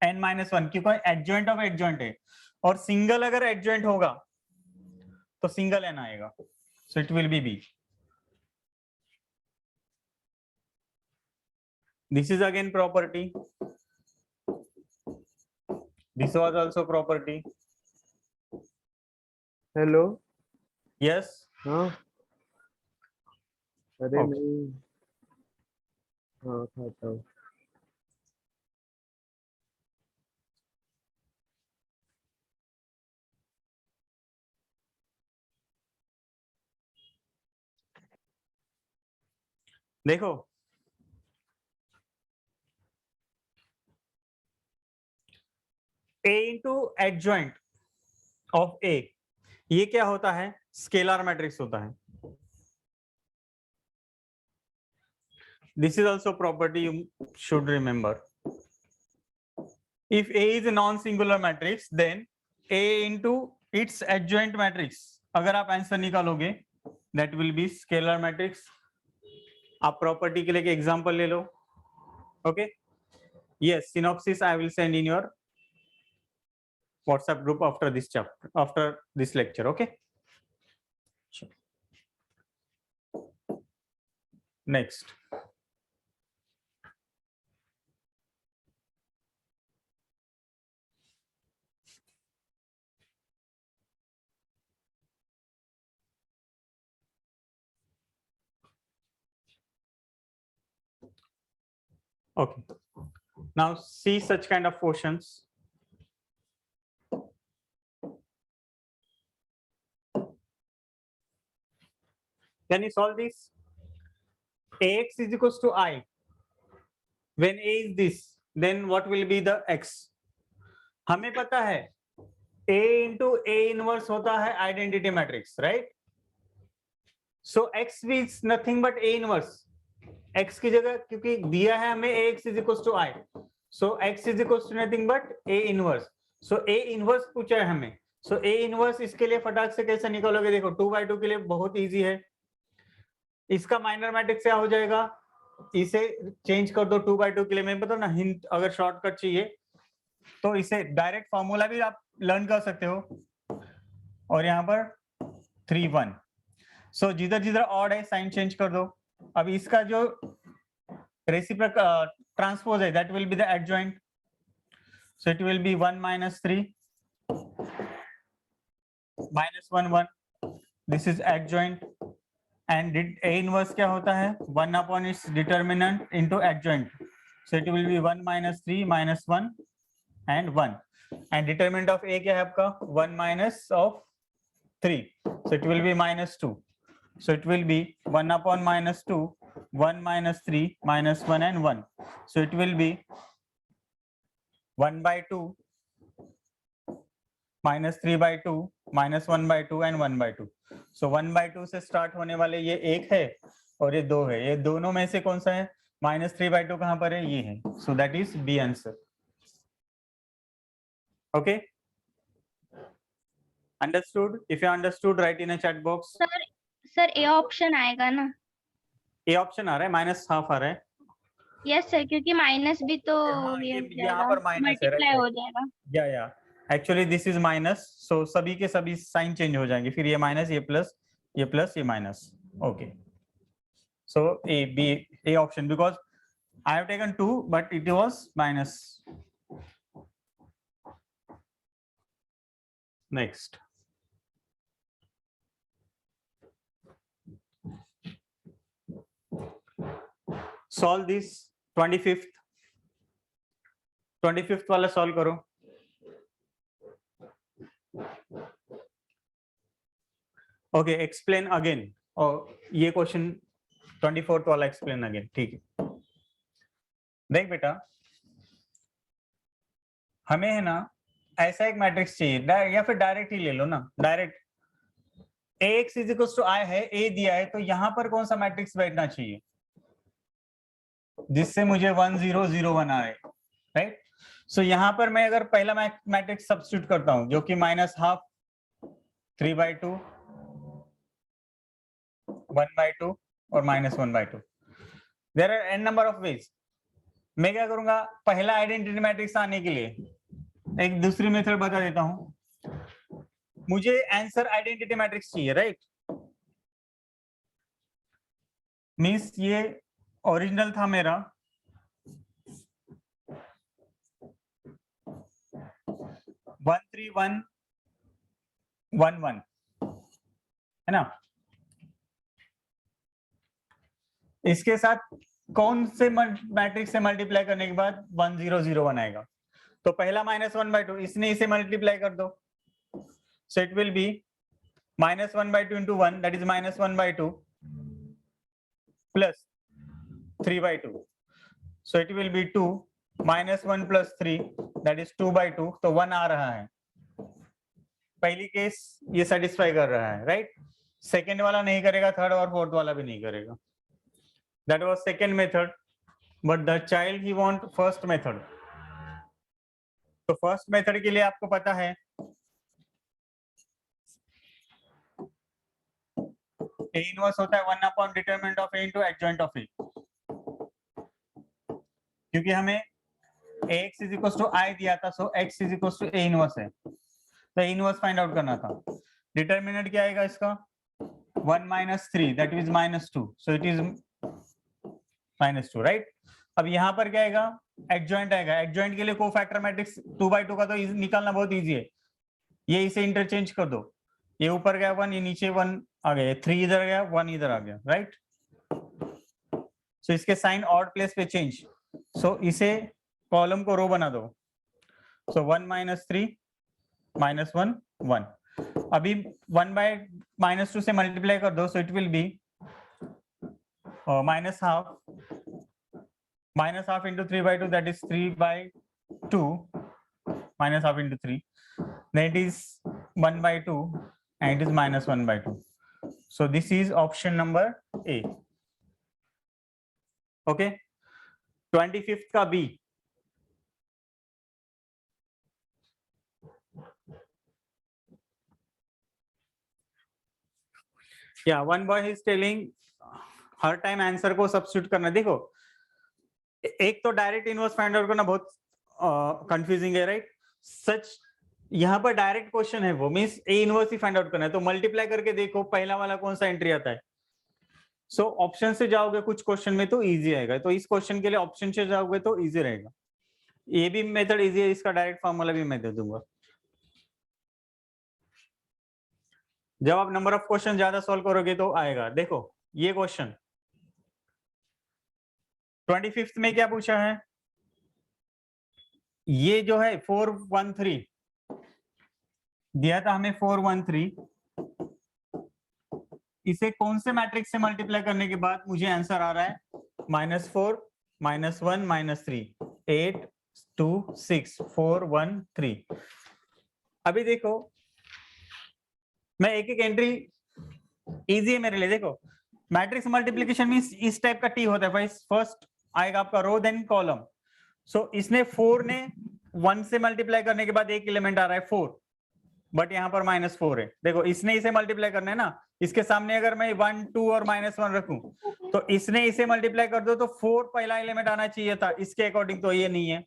n minus 1, क्योंकि एडजॉइंट ऑफ एडजॉइंट है, और सिंगल अगर एडजॉइंट होगा तो सिंगल n आएगा. सो it will B b. This is again property. This was also property. Hello. Yes. हाँ, अरे Okay. नहीं, हाँ खाता हूँ. देखो, A into adjoint of A, ये क्या होता है? स्केलर मैट्रिक्स होता है. This is also property you should remember. If A is a non-singular matrix, then A into its adjoint matrix, अगर आप आंसर निकालोगे, that will be scalar matrix. आप प्रॉपर्टी के लिए एग्जांपल ले लो. Okay, Yes, synopsis I will send in your WhatsApp group after this chapter, after this lecture. Okay. Sure. Next. Okay. Now see such kind of questions. Can you solve this? Ax is equals to I. When A is this, then what will be the x? हमें पता है A into A inverse होता है identity matrix, right? So x is nothing but A inverse. x की जगह क्योंकि दिया है हमें ax is equals to I. So x is equals to nothing but A inverse. So A inverse पूछा है हमें. So A inverse इसके लिए फटाक से कैसे निकालोगे? देखो 2/2 के लिए बहुत इजी है. इसका माइनर मैट्रिक्स क्या हो जाएगा? इसे चेंज कर दो 2/2 के लिए. मैं बता ना हिंट, अगर शॉर्टकट चाहिए तो इसे डायरेक्ट फॉर्मूला भी आप लर्न कर सकते हो. और यहाँ पर 3 1. सो जिधर जिधर ऑड है साइन चेंज कर दो. अब इसका जो रेसिप्रोकल ट्रांसपोज है that will be the adjoint. So it will be 1 - 3 -1 1. This is adjoint. And A inverse क्या होता है? 1 upon its determinant into adjoint. So it will be 1 - 3 -1 and 1. And determinant of A क्या है आपका? 1 minus of 3. So it will be -2. So it will be 1 upon -2, 1 - 3 -1 and 1. So it will be 1/2 -3/2 -1/2 and 1/2. So 1/2 से स्टार्ट होने वाले ये एक है और ये 2 है. ये दोनों में से कौन सा है? -3/2 कहां पर है? ये है. So that is B answer. Okay, understood? If you understood, write in a chat box. Sir A option आएगा ना? A ऑप्शन आ रहा है, -12 आ रहा है. यस सर, क्योंकि माइनस भी तो हाँ, ये हो यहाँ जाएगा, पर माइनस है, मल्टीप्लाई right, हो जाएगा. या एक्चुअली दिस इज माइनस. सो सभी के सभी साइन चेंज हो जाएंगे. फिर ये माइनस, ये प्लस, ये प्लस, ये minus. Okay. So A B A option, because I have taken 2 but it was minus. Next. Solve this 25th वाला सॉल्व करो. Okay, explain again. और ये क्वेश्चन 24th वाला एक्सप्लेन अगेन. ठीक है. देख बेटा, हमें है ना ऐसा एक मैट्रिक्स चाहिए, या फिर डायरेक्ट ही ले लो ना. Direct Ax is equal to I है, A दिया है, तो यहां पर कौन सा मैट्रिक्स बैठना चाहिए जिससे मुझे 1 0 0 1 आए, राइट? सो यहां पर मैं अगर पहला मैट्रिक्स सब्स्टिट्यूट करता हूं जो कि -12 3/2 1/2 और -1/2. There are n number of ways. मैं क्या करूंगा? पहला आइडेंटिटी मैट्रिक्स आने के लिए एक दूसरी मेथड बता देता हूं. मुझे आंसर आइडेंटिटी मैट्रिक्स चाहिए, राइट? मींस ये ओरिजिनल था मेरा 1 3 1 1 1, है ना? इसके साथ कौन से मैट्रिक्स से मल्टीप्लाई करने के बाद 1 0 0 1 आएगा? तो पहला -1/2, इसने इसे मल्टीप्लाई कर दो. सो it will B -1/2 into 1, that is -1/2 plus 3/2. So it will be 2 -1 plus 3, that is 2/2. तो 1 आ रहा है. पहली केस ये सेटिस्फाई कर रहा है, राइट? सेकेंड वाला नहीं करेगा, थर्ड और फोर्थ वाला भी नहीं करेगा. That was second method, but the child he want first method. तो फर्स्ट मेथड के लिए आपको पता है A इनवर्स होता है 1 upon determinant of A into adjoint of A. क्योंकि हमें ax is equal to I दिया था, सो x is equal to a inverse है, तो इनवर्स फाइंड आउट करना था। डिटरमिनेंट क्या आएगा इसका 1 minus 3 that is -2, so it is -2, right. अब यहाँ पर क्या आएगा एडजॉइंट आएगा, एडजॉइंट के लिए कोफैक्टर मैट्रिक्स 2/2 का तो निकालना बहुत इजी है, ये इसे इंटरचेंज कर दो, ये ऊपर गया 1, ये नीचे 1 आ गया, 3 इधर गया 1 इधर आ गया, राइट। सो इसके साइन ऑड प्लेस पे चेंज, सो इसे कॉलम को रो बना दो, सो 1 - 3 -1 1। अभी 1/-2 से मल्टीप्लाई कर दो, सो it will B -half into 3/2, that is 3/2 -half into 3, that is 1/2 and it is -1/2. So this is option number A. Okay, 25th का B. Yeah, one boy is telling her time answer को सब्स्टिट्यूट करना। देखो एक तो डायरेक्ट इनवर्स फाइंड आउट करना बहुत कंफ्यूजिंग है, राइट। सच यहाँ पर डायरेक्ट क्वेश्चन है, वो means A inverse he find out करना है, तो मल्टीप्लाई करके देखो पहला वाला कौन सा एंट्री आता है। सो ऑप्शन से जाओगे कुछ क्वेश्चन में तो इजी आएगा, तो इस क्वेश्चन के लिए ऑप्शन से जाओगे तो इजी रहेगा। ये भी मेथड इजी है, इसका डायरेक्ट फॉर्मूला भी मैं दे दूंगा। जब आप नंबर ऑफ क्वेश्चन ज्यादा सॉल्व करोगे तो आएगा। देखो ये क्वेश्चन 25th में क्या पूछा है, ये जो है 413 दिया था हमें, 413, इसे कौन से मैट्रिक्स से मल्टीप्लाई करने के बाद मुझे आंसर आ रहा है -4 -1 -3 8 2 6 4 1 3। अभी देखो मैं एक एक एंट्री इजी है मेरे लिए। देखो मैट्रिक्स मल्टीप्लिकेशन मींस इस टाइप का टी होता है भाई, फर्स्ट आएगा आपका रो देन कॉलम। सो इसने 4 ने 1 से मल्टीप्लाई करने के बाद एक एलिमेंट आ रहा है 4, बट यहाँ पर -4 है। देखो इसने इसे मल्टीप्लाई करना है ना, इसके सामने अगर मैं 1 2 और -1 रखूं तो इसने इसे मल्टीप्लाई कर दो तो 4 पहला एलिमेंट आना चाहिए था, इसके अकॉर्डिंग तो ये नहीं है।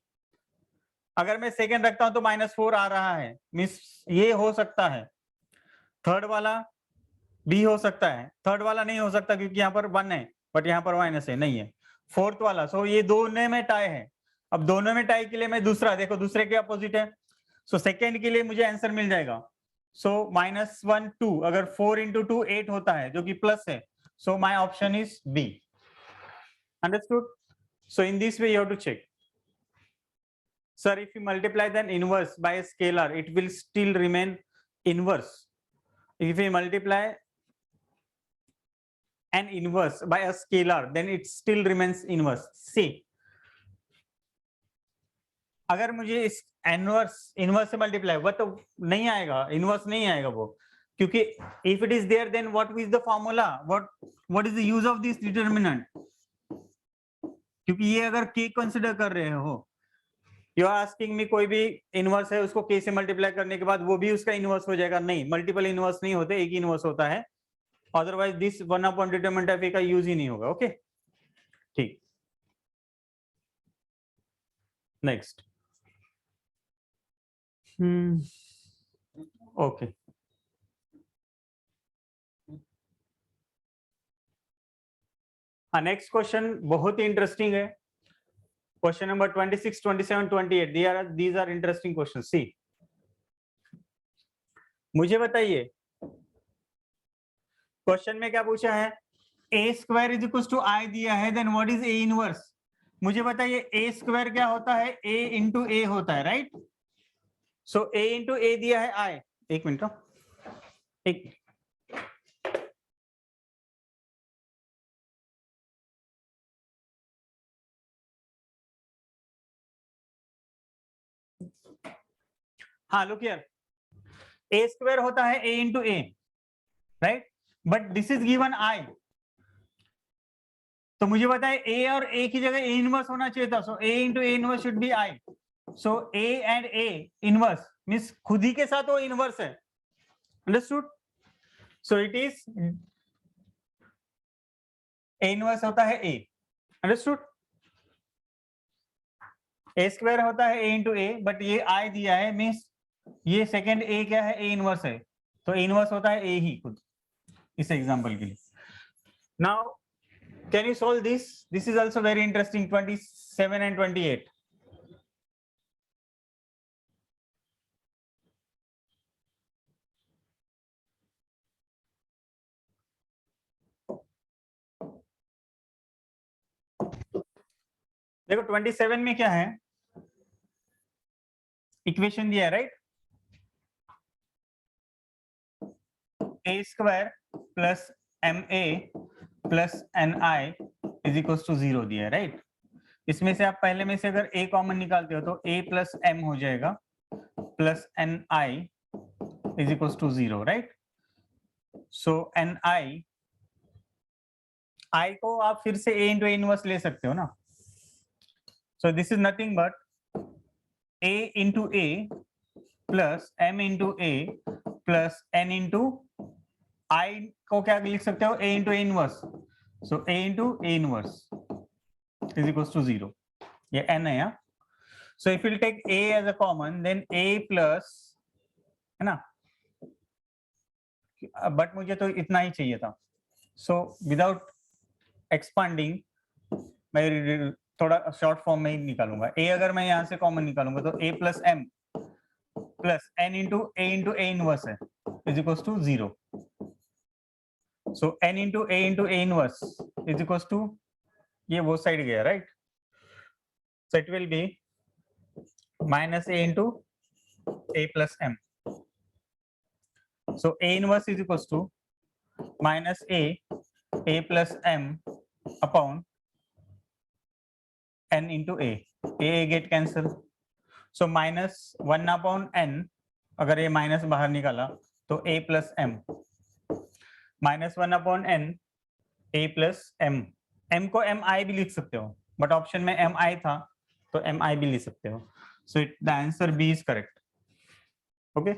अगर मैं सेकंड रखता हूं तो -4 आ रहा है, मींस ये हो सकता है। थर्ड वाला भी हो सकता है, थर्ड वाला नहीं हो सकता क्योंकि यहाँ पर 1 है बट यहाँ पर माइनस है, नहीं है। फोर्थ वाला, सो ये दोनों में टाई है। अब दोनों में टाई के लिए मैं दूसरा, देखो दूसरे के अपोजिट है, सो सेकेंड के लिए मुझे आंसर मिल जाएगा। सो -1 2, अगर 4 × 2 8 होता है जो कि प्लस है, so my option is B. Understood? So in this way you have to check, sir if you multiply then inverse by scalar it will still remain inverse. If we multiply an inverse by a scalar then it still remains inverse. See, अगर मुझे इस इनवर्स से मल्टीप्लाई वो तो नहीं आएगा, इनवर्स नहीं आएगा वो, क्योंकि if it is there then what is the formula, what is the use of this determinant? क्योंकि ये अगर k कंसिडर कर रहे हो, यू आर आस्किंग मी कोई भी इनवर्स है उसको k से मल्टीप्लाई करने के बाद वो भी उसका इनवर्स हो जाएगा, नहीं, मल्टीपल इनवर्स नहीं होते, एक ही इनवर्स होता है, otherwise this 1 determinant of a का यूज ही नहीं होगा। ओके ठीक, नेक्स्ट। ओके नेक्स्ट क्वेश्चन बहुत ही इंटरेस्टिंग है, question number 26 27 28, these are interesting questions. See, मुझे बताइए क्वेश्चन में क्या पूछा है, a² is equal to i दिया है, then what is a inverse. मुझे बताइए a² क्या होता है, a × a होता है, राइट। सो a × a दिया है i, एक मिनट एक हाँ, लुक हियर, a² होता है a × a, right, but this is given i, तो मुझे बताए a और a की जगह a इनवर्स होना चाहिए था, सो a × a inverse should be i, so a and a inverse means खुद ही के साथ वो इनवर्स है। Understood? So it is a inverse होता है a। अंडरस्टूड? ए स्क्वायर होता है ए इंटू ए, बट ये आई दिया है, मीन्स ये सेकेंड ए क्या है, ए इनवर्स है, तो ए इनवर्स होता है ए ही खुद, इस एग्जांपल के लिए. Now can you solve this? This is also very interesting. 27 and 28. देखो 27 में क्या है, इक्वेशन दिया है right, A square plus M A plus N I is equal to 0 दिया है राइट. इसमें से आप पहले में से अगर ए कॉमन निकालते हो तो ए प्लस एम हो जाएगा plus N I is equal to 0 right. So N I को आप फिर से ए इंटू ए इनवर्स ले सकते हो ना. So this is nothing but a into a plus m into a plus n into I को क्या लिख सकते हो, a into a inverse. So a into a inverse is equals to 0. ये n है यहाँ. So if you take a as a common, then a plus, है ना, but मुझे तो इतना ही चाहिए था. So without expanding, मैं थोड़ा शॉर्ट फॉर्म में ही निकालूंगा. ए अगर मैं यहाँ से कॉमन निकालूंगा तो a plus M plus N into A inverse है is equal to 0. So n into A inverse is equal to, ये वो साइड गया right. So it will be minus A into A plus M. So A inverse is equal to minus A plus M upon n into a get cancel. So minus 1 upon n, अगर ये माइनस बाहर निकाला तो a plus m, minus 1 upon n a plus m. m को mi भी लिख सकते हो, बट ऑप्शन में mi था तो mi भी लिख सकते हो. So the answer B is correct. Okay.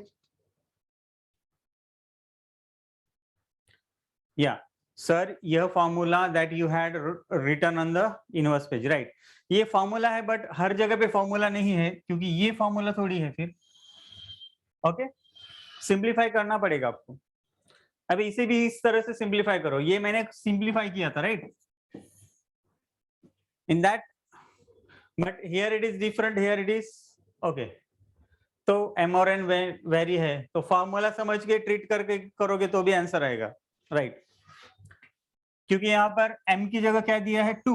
Yeah. Sir यह formula that you had written on the inverse page right. ये फॉर्मूला है बट हर जगह पे फॉर्मूला नहीं है, क्योंकि ये फॉर्मूला थोड़ी है फिर. ओके, सिंप्लीफाई करना पड़ेगा आपको. अभी इसे भी इस तरह से सिंप्लीफाई करो. ये मैंने सिंप्लीफाई किया था right in that, but here it is different, here it is okay. तो m और n वेरी है, तो फॉर्मूला समझ के ट्रीट करके करोगे तो भी आंसर आएगा राइट. क्योंकि यहाँ पर m की जगह क्या दिया है 2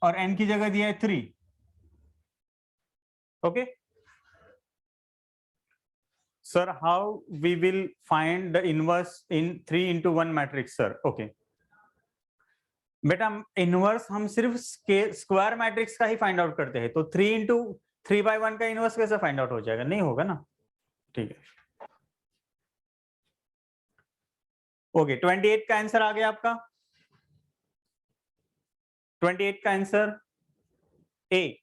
और n की जगह दिया है 3. Okay sir, how we will find the inverse in 3 into 1 matrix sir? Okay बेटा, इनवर्स हम सिर्फ स्क्वायर मैट्रिक्स का ही फाइंड आउट करते हैं, तो 3 into 3/1 का इनवर्स कैसे फाइंड आउट हो जाएगा? नहीं होगा ना. ठीक है ओके. 28 का आंसर आ गया आपका. 28 का आंसर ए.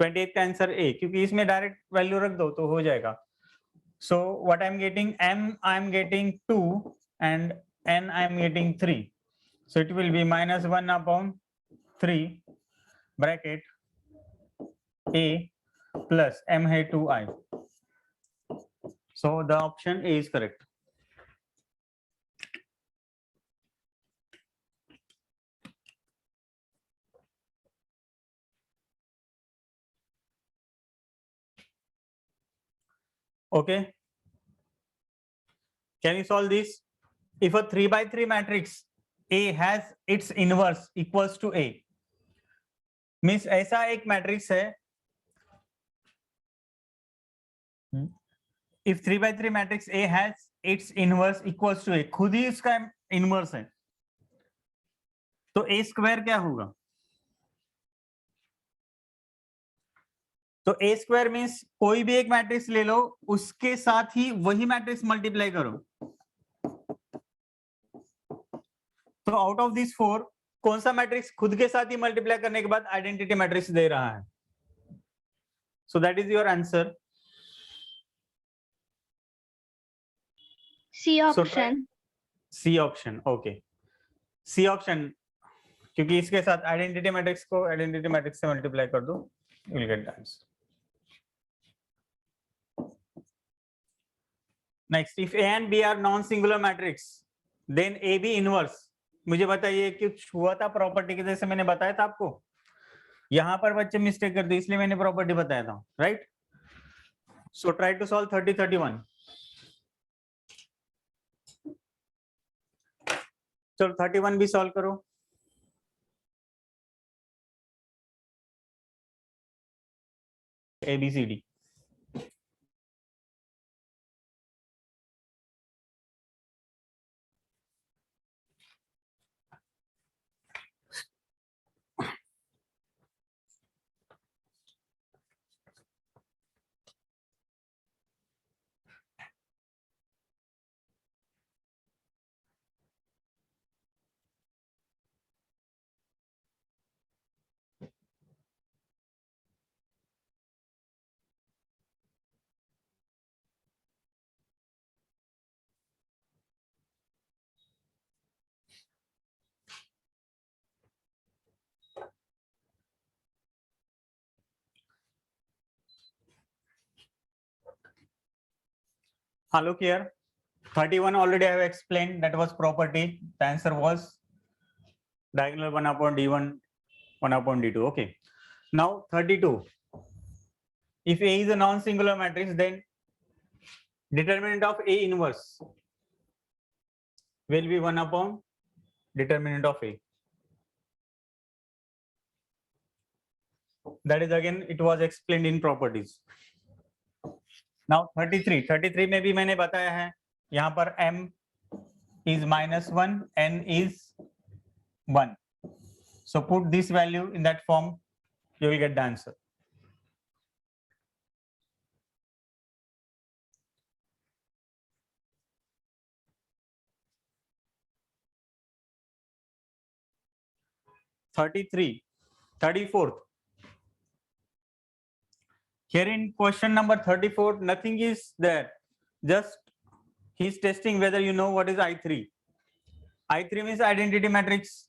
28 का आंसर ए, क्योंकि इसमें डायरेक्ट वैल्यू रख दो तो हो जाएगा. So what I am getting, m I am getting 2 and n I am getting 3. So it will be minus 1 upon 3 bracket a plus m है 2i. So the option A is correct. Okay, can you solve this? If a 3/3 matrix A has its inverse equals to A, means ऐसा एक मैट्रिक्स है, if 3/3 matrix A has its inverse equals to A, खुद ही इसका इनवर्स है, तो A स्क्वायर क्या होगा? तो ए स्क्वायर मीन्स कोई भी एक मैट्रिक्स ले लो, उसके साथ ही वही मैट्रिक्स मल्टीप्लाई करो. तो आउट ऑफ दिस 4 कौन सा मैट्रिक्स खुद के साथ ही मल्टीप्लाई करने के बाद आइडेंटिटी मैट्रिक्स दे रहा है? So that is your answer. C option. C option. Okay, C option, क्योंकि इसके साथ आइडेंटिटी मैट्रिक्स को आइडेंटिटी मैट्रिक्स से मल्टीप्लाई कर दो. You will get the answer. Next, if A and B are non-singular matrix, then AB inverse. मुझे बताइए कुछ हुआ था प्रॉपर्टी के जैसे मैंने बताया था आपको, यहां पर बच्चे मिस्टेक कर दी इसलिए मैंने प्रॉपर्टी बताया था, right? So try to solve 30, 31. चलो 31 भी सॉल्व करो. ABCD. Look here, 31 already I have explained, that was property. The answer was diagonal 1 upon D1, 1 upon D2. Okay. Now 32. If A is a non-singular matrix, then determinant of A inverse will be 1 upon determinant of A. That is again, it was explained in properties. Now 33 में भी मैंने बताया है, यहाँ पर M is -1, N is 1. So put this value in that form, you will get the answer. (33) 34th. Here in question number 34, nothing is there. Just he's testing whether you know what is I3. I3 means identity matrix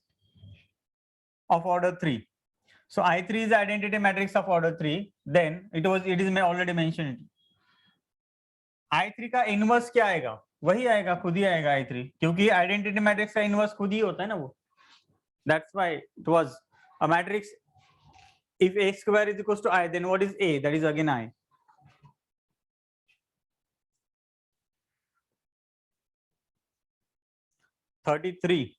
of order 3. So I3 is identity matrix of order 3. Then it is already mentioned. I3 का इनवर्स क्या आएगा? वही आएगा, खुद ही आएगा I3, क्योंकि आइडेंटिटी मैट्रिक्स का इनवर्स खुद ही होता है ना वो. That's why it was a matrix. If A square is equals to I, then what is A? That is again I. (33)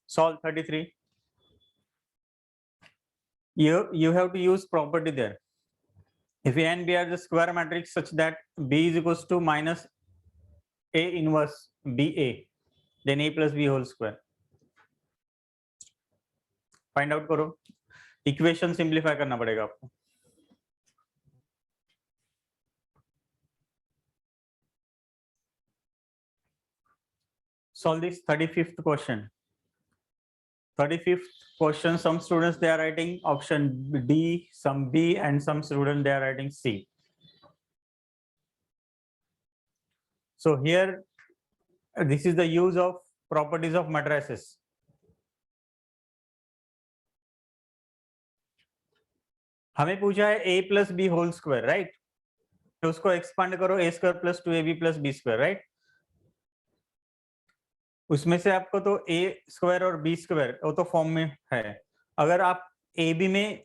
Solve 33. You have to use property there. If A and B are the square matrix such that B is equals to minus A inverse BA, then A plus B whole square. Find out करो. Equation simplify करना पड़ेगा आपको. Solve this 35th question. 35th question, some students they are writing option D, some B, and some students they are writing C. So here, this is the use of properties of matrices. हमें पूछा है a plus b whole square, right? तो उसको expand करो a square plus 2ab plus b square, right? उसमें से आपको तो a square और b square वो तो फॉर्म में है. अगर आप ab में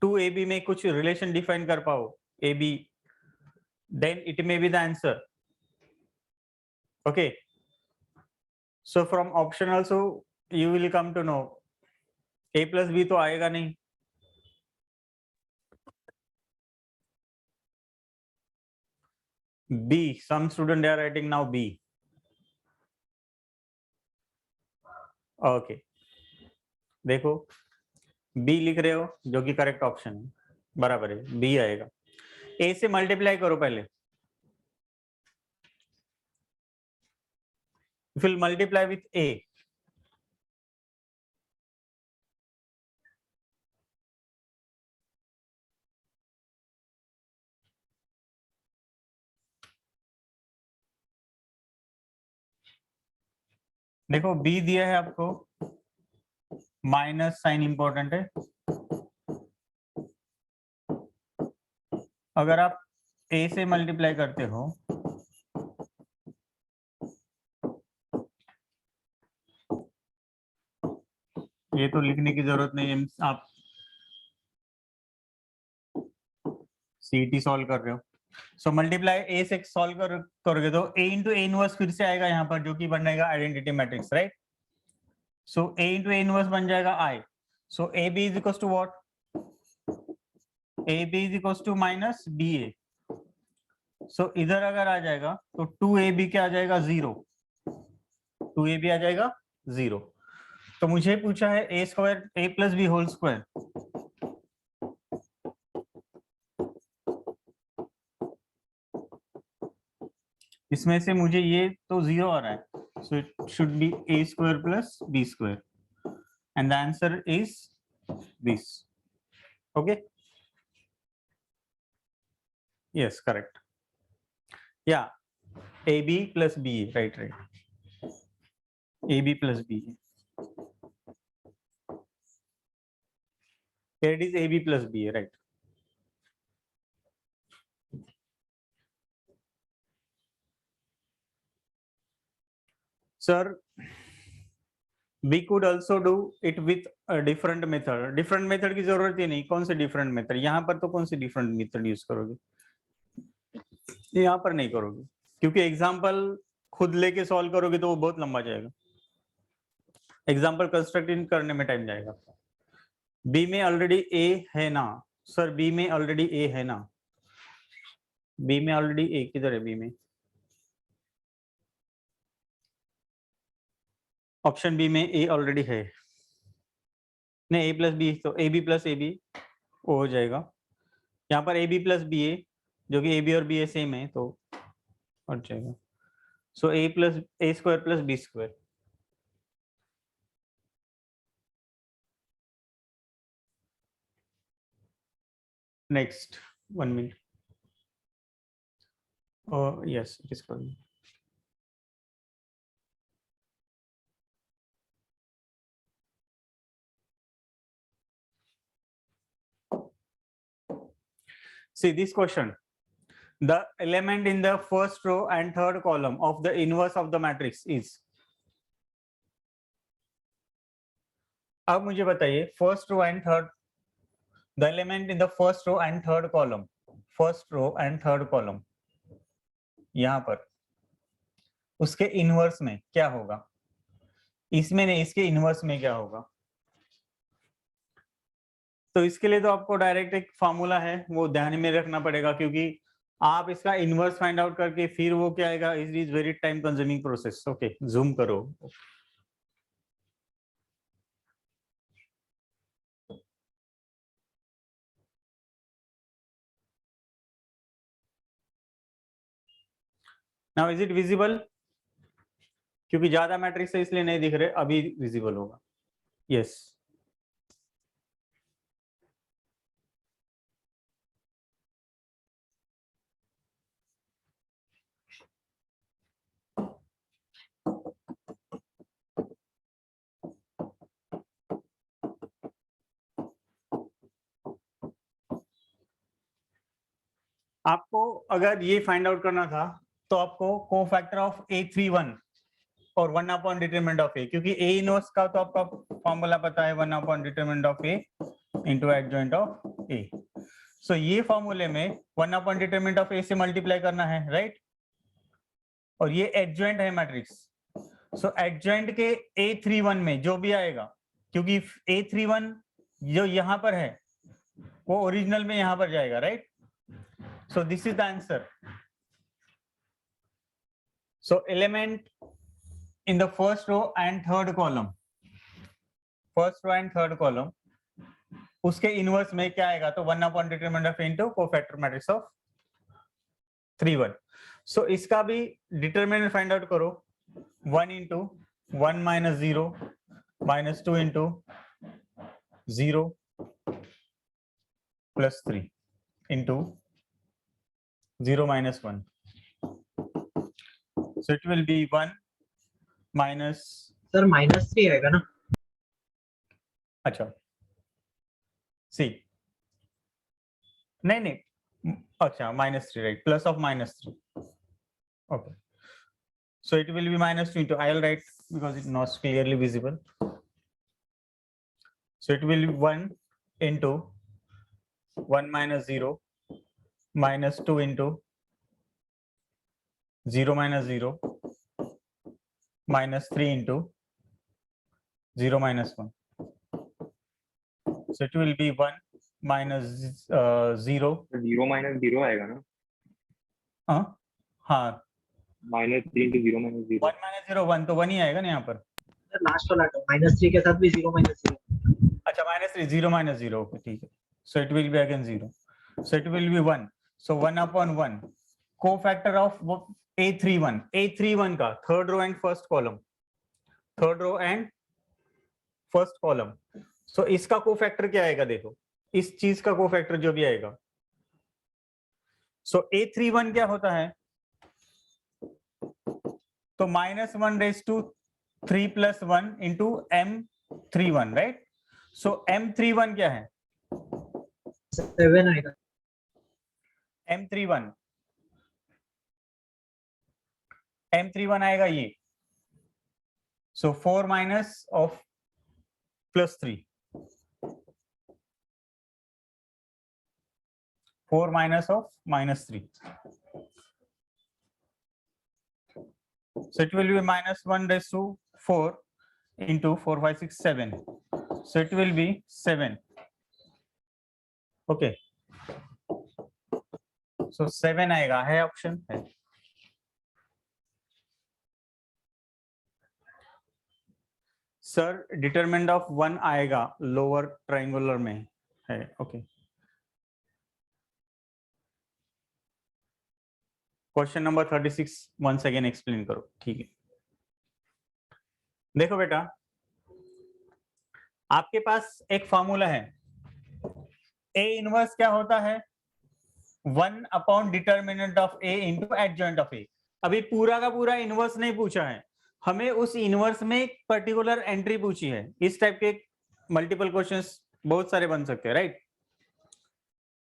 2ab में कुछ रिलेशन डिफाइन कर पाओ ab, then it may be the answer. Okay. So from option also you will come to know a plus b तो आएगा नहीं. B, some student they are writing now B. Okay. देखो B लिख रहे हो जो कि करेक्ट ऑप्शन है, बराबर है, B आएगा. A से मल्टीप्लाई करो पहले. If you multiply with A, देखो B दिया है आपको, माइनस साइन इंपॉर्टेंट है, अगर आप a से मल्टीप्लाई करते हो ये तो लिखने की जरूरत नहीं है, आप सीईटी सॉल्व कर रहे हो। सो मल्टीप्लाई ए से सॉल्व करोगे तो a इंटू ए इनवर्स फिर से आएगा यहाँ पर, जो कि बनेगा identity matrix, right. So a into A inverse बन जाएगा i। So A B is equal to what, A B is equal to minus B A. So इधर अगर आ जाएगा तो 2ab क्या आ जाएगा, 0। 2ab आ जाएगा 0। तो मुझे पूछा है a square a plus B whole square, इसमें से मुझे ये तो 0 आ रहा है, so it should be a square plus B square and the answer is this. Okay, yes correct, या ab plus B, right right, ab plus B, here it is ab plus b, right। Sir, we could also do it with a different method। different method की जरूरत ही नहीं, कौन से different method, यहाँ पर तो कौन सी different method यूज करोगे, यहाँ पर नहीं करोगे, क्योंकि एग्जाम्पल खुद लेके सॉल्व करोगे तो वो बहुत लंबा जाएगा, एग्जाम्पल कंस्ट्रक्ट करने में टाइम जाएगा। बी में ऑलरेडी ए है ना सर, बी में ऑलरेडी ए है ना, बी में ऑलरेडी ए किधर है, बी में ऑप्शन बी में ए ऑलरेडी है, नहीं ए प्लस बी, तो A B plus A B वो हो जाएगा, यहाँ पर A B plus B A, जो कि ए बी और बी ए सेम है तो हट जाएगा। So A plus A square plus B square, next 1 minute, yes it is correct. See this question, the element in the first row and third column of the inverse of the matrix is। अब मुझे बताइए first row and third, the element in the first row and third column, first row and third column यहाँ पर उसके इनवर्स में क्या होगा, इसमें नहीं, इसके इनवर्स में क्या होगा। तो इसके लिए तो आपको डायरेक्ट एक फॉर्मूला है वो ध्यान में रखना पड़ेगा, क्योंकि आप इसका इनवर्स फाइंड आउट करके फिर वो क्या आएगा, it is very time consuming process. Okay zoom करो, नाउ इज इट विजिबल, क्योंकि ज्यादा मैट्रिक्स है इसलिए नहीं दिख रहे, अभी विजिबल होगा। यस आपको अगर ये फाइंड आउट करना था तो आपको कोफैक्टर ऑफ A31 और 1 अपॉन डिटरमिनेंट ऑफ ए, क्योंकि ए इनवर्स का तो आपका फॉर्मूला पता है 1 upon determinant of A into adjoint of A. So ये फॉर्मूले में 1 अपॉन डिटरमिनेंट ऑफ ए से मल्टीप्लाई करना है, राइट, और ये एडजॉइंट है मैट्रिक्स। सो एडजॉइंट के A31 में जो भी आएगा, क्योंकि A31 जो यहाँ पर है वो ओरिजिनल में यहाँ पर जाएगा, right. So this is the answer. So element in the first row and third column, first row and third column, उसके इनवर्स में क्या आएगा, तो 1 upon determinant of into cofactor matrix of 31। सो इसका भी डिटरमिनेंट फाइंड आउट करो, 1 into 1 minus 0 minus 2 into 0 plus 3 into 0 minus 1, so it will be 1 minus, sir -3 आएगा ना। अच्छा सी नहीं नहीं अच्छा -3, right? Plus of -3. Okay. So it will be -2 into, I'll write because it's not clearly visible. So it will be 1 into 1 minus 0 minus 2 into 0 minus 0 minus 3 into 0 minus 1. So it will be 1 minus 0. 0 minus 0 आएगा ना? हाँ, -3 into 0 minus 0. 1 minus 0 1 तो 1 ही आएगा ना यहाँ पर. लास्ट वाला -3 के साथ भी 0 -0. अच्छा -3 0 minus 0. Okay, ठीक है. So it will be again 0. So it will be 1. So 1 upon 1. Co-factor of A31. A31 का third row and first column. Third row and first column. So इसका co-factor क्या आएगा देखो. इस चीज का co-factor जो भी आएगा. So A31 क्या होता है? तो -1 raised to 3 plus 1 into M31, right? So M31 क्या है? 7 आएगा. M31 आएगा ये. So 4 minus of plus 3. 4 minus of -3. So it will be -1 raised to 4 into 4, 5, 6, 7. So it will be 7. Okay. So 7 आएगा, है ऑप्शन है. सर डिटरमिनेंट ऑफ 1 आएगा लोअर ट्रायंगुलर में है. Okay. Question number 36 once again explain करो. ठीक है. देखो बेटा, आपके पास एक फॉर्मूला है. ए इनवर्स क्या होता है? 1 upon determinant of A into adjoint of A. अभी पूरा का पूरा इनवर्स नहीं पूछा है, हमें उस इनवर्स में एक पर्टिकुलर एंट्री पूछी है. इस टाइप के मल्टीपल क्वेश्चंस बहुत सारे बन सकते हैं, राइट?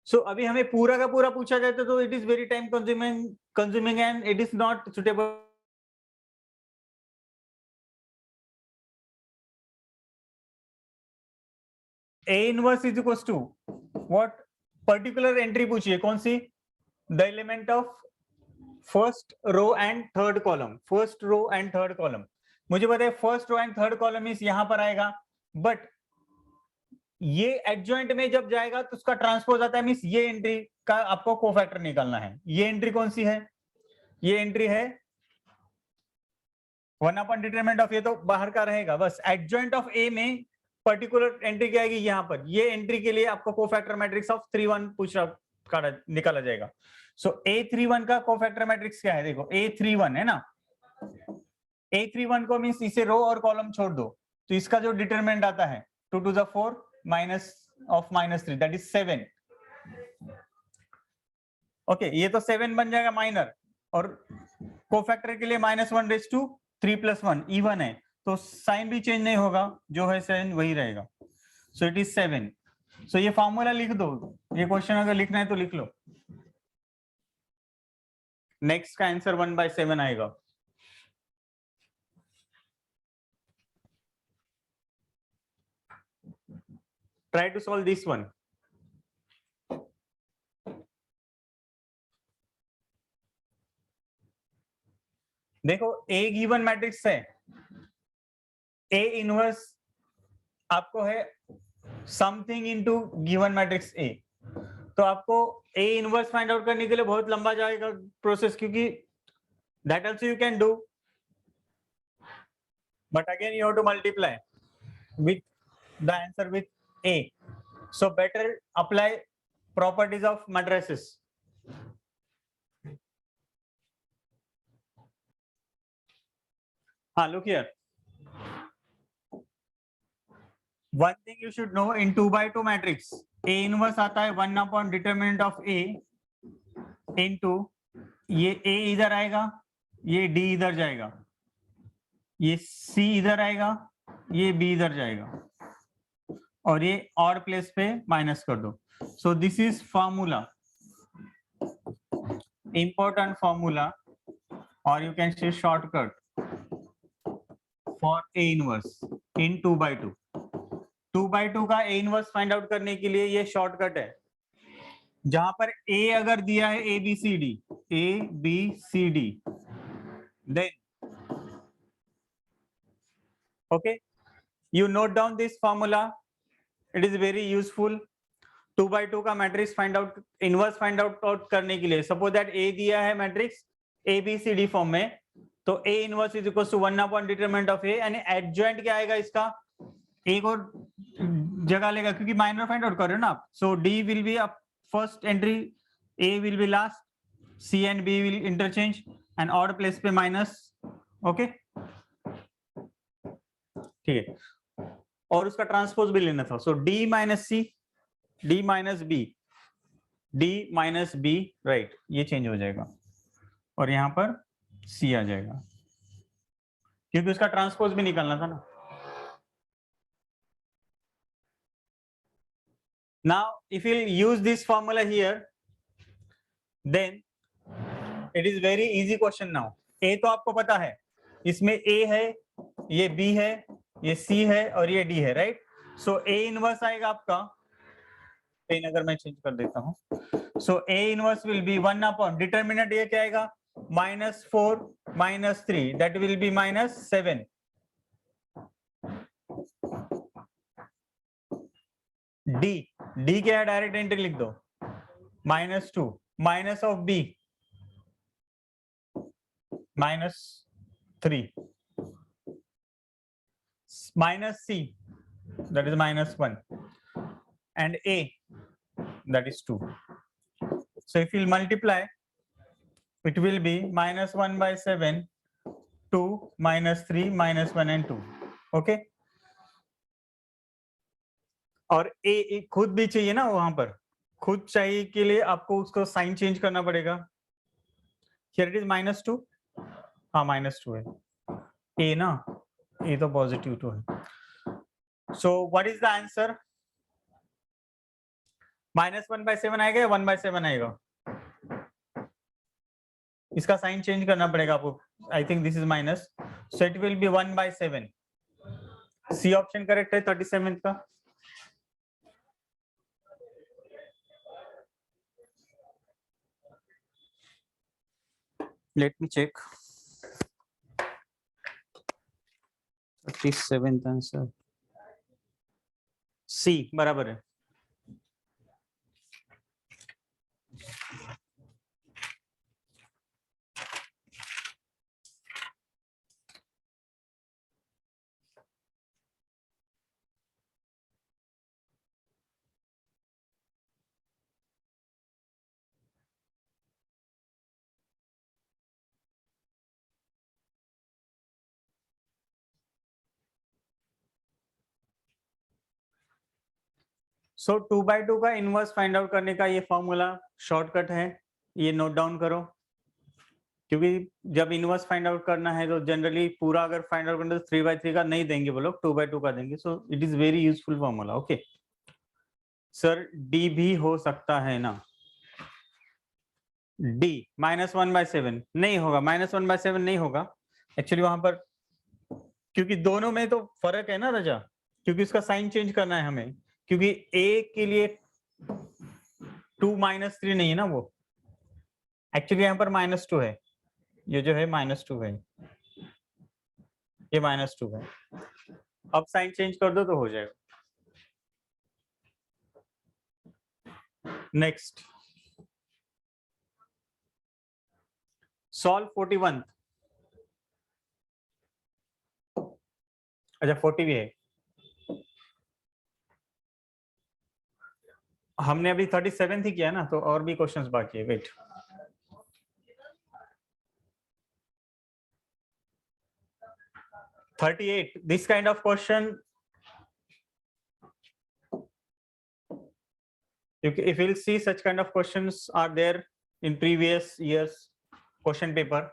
सो अभी हमें पूरा का पूरा पूछा जाता तो it is very time consuming and it is not suitable. A inverse is equal to what? Particular entry पूछी है. कौन सी? The element of first row and third column. First row and third column मुझे पता है. First row and third column इस यहां पर आएगा, बट ये एडजॉइंट में जब जाएगा तो उसका ट्रांसपोज आता है. मींस ये एंट्री का आपको कोफैक्टर निकालना है. ये एंट्री कौन सी है? ये एंट्री है 1 अपॉन डिटरमिनेंट ऑफ. ये तो बाहर का रहेगा. बस एडजॉइंट ऑफ ए में पर्टिकुलर एंट्री क्या आएगी यहां पर. ये एंट्री के लिए आपको कोफैक्टर मैट्रिक्स ऑफ 3 1 निकाला जाएगा. सो A31 का कोफैक्टर मैट्रिक्स क्या है? देखो A31 है ना. A31 को मींस इसे रो और कॉलम छोड़ दो तो इसका जो डिटरमिनेंट आता है 2 to the 4 minus of -3 that is 7. Okay, ये तो 7 बन जाएगा माइनर, और कोफैक्टर के लिए -1 raised to 3 plus 1 इवन है तो साइन भी चेंज नहीं होगा, जो है 7 वही रहेगा. So it is 7. सो ये फॉर्मूला लिख दो. ये क्वेश्चन अगर लिखना है तो लिख लो. नेक्स्ट का आंसर 1/7 आएगा. Try to solve this one. देखो A गिवन मैट्रिक्स है. A इनवर्स आपको है something into given matrix A. तो आपको A इनवर्स फाइंड आउट करने के लिए बहुत लंबा जाएगा प्रोसेस, क्योंकि that also you can do, but again you have to multiply with the answer with A. So better apply properties of matrices. Look here. One thing you should know in 2/2 matrix, A inverse आता है 1 upon determinant of A into ये A इधर आएगा, ये D इधर जाएगा, ये C इधर आएगा, ये B इधर जाएगा, और ये और प्लेस पे माइनस कर दो. सो this is formula important formula or you can say shortcut for A inverse in 2 by 2. 2 by 2 का A inverse फाइंड आउट करने के लिए ये शॉर्टकट है, जहां पर A अगर दिया है A B C D then okay, you note down this formula, it is very useful. 2 by 2 का matrix find out inverse find out करने के लिए सपोज दैट A दिया है मैट्रिक्स ABCD फॉर्म में, तो A inverse is equal to 1 upon determinant of A, यानी एडजॉइंट क्या आएगा इसका, एक और जगह लेगा क्योंकि माइनर फाइंड आउट कर रहे हो ना आप. सो D will be first entry, A will be last, C and B will interchange and odd place पे माइनस. ओके ठीक है, और उसका ट्रांसपोज भी लेना था. सो D minus C, D minus B, D minus B, right, ये चेंज हो जाएगा और यहां पर C आ जाएगा क्योंकि उसका ट्रांसपोज भी निकालना था ना. Now if you use this formula here, then it is very easy question now. A तो आपको पता है, इसमें A है, ये B है, ये C है और ये D है, राइट. सो A इनवर्स आएगा आपका, पेन अगर मैं चेंज कर देता हूं, सो A inverse will be 1 upon determinant ये क्या आएगा, -4 -3, दैट विल बी -7. D क्या है, डायरेक्ट एंट्री लिख दो, -2 minus of B -3 minus C, that is -1, and A, that is 2. So if you multiply, it will be -1 by 7, 2 -3 -1 and 2. okay, और A खुद भी चाहिए ना, वहां पर खुद चाहिए के लिए आपको उसको साइन चेंज करना पड़ेगा. Here it is -2, हाँ -2 है, A ना, A तो पॉजिटिव 2 है. So what is the answer? -1 by 7 आएगा या 1 by 7 आएगा, इसका साइन चेंज करना पड़ेगा आपको. I think this is minus, so it will be 1 by 7. C option correct है 37 का. Let me check. 37th answer C बराबर है. सो 2 by 2 का इनवर्स फाइंड आउट करने का ये फॉर्मूला शॉर्टकट है, ये नोट डाउन करो, क्योंकि जब इनवर्स फाइंड आउट करना है तो जनरली पूरा अगर फाइंड आउट करना तो 3 by 3 का नहीं देंगे वो लोग, 2 by 2 का देंगे. So it is very useful formula. Okay sir, D भी हो सकता है ना, डी -1 by 7 नहीं होगा, -1 by 7 नहीं होगा एक्चुअली वहां पर, क्योंकि दोनों में तो फर्क है ना रजा, क्योंकि उसका साइन चेंज करना है हमें, क्योंकि A के लिए 2 -3 नहीं है ना, वो एक्चुअली यहाँ पर -2 है, ये जो है -2 है, ये -2 है. अब साइन चेंज कर दो तो हो जाएगा. Next solve 41. अच्छा 40 भी है, हमने अभी 37 ही किया ना, तो और भी क्वेश्चंस बाकी है. Wait, this kind of question, if you'll see such kind of questions are there in previous years question paper.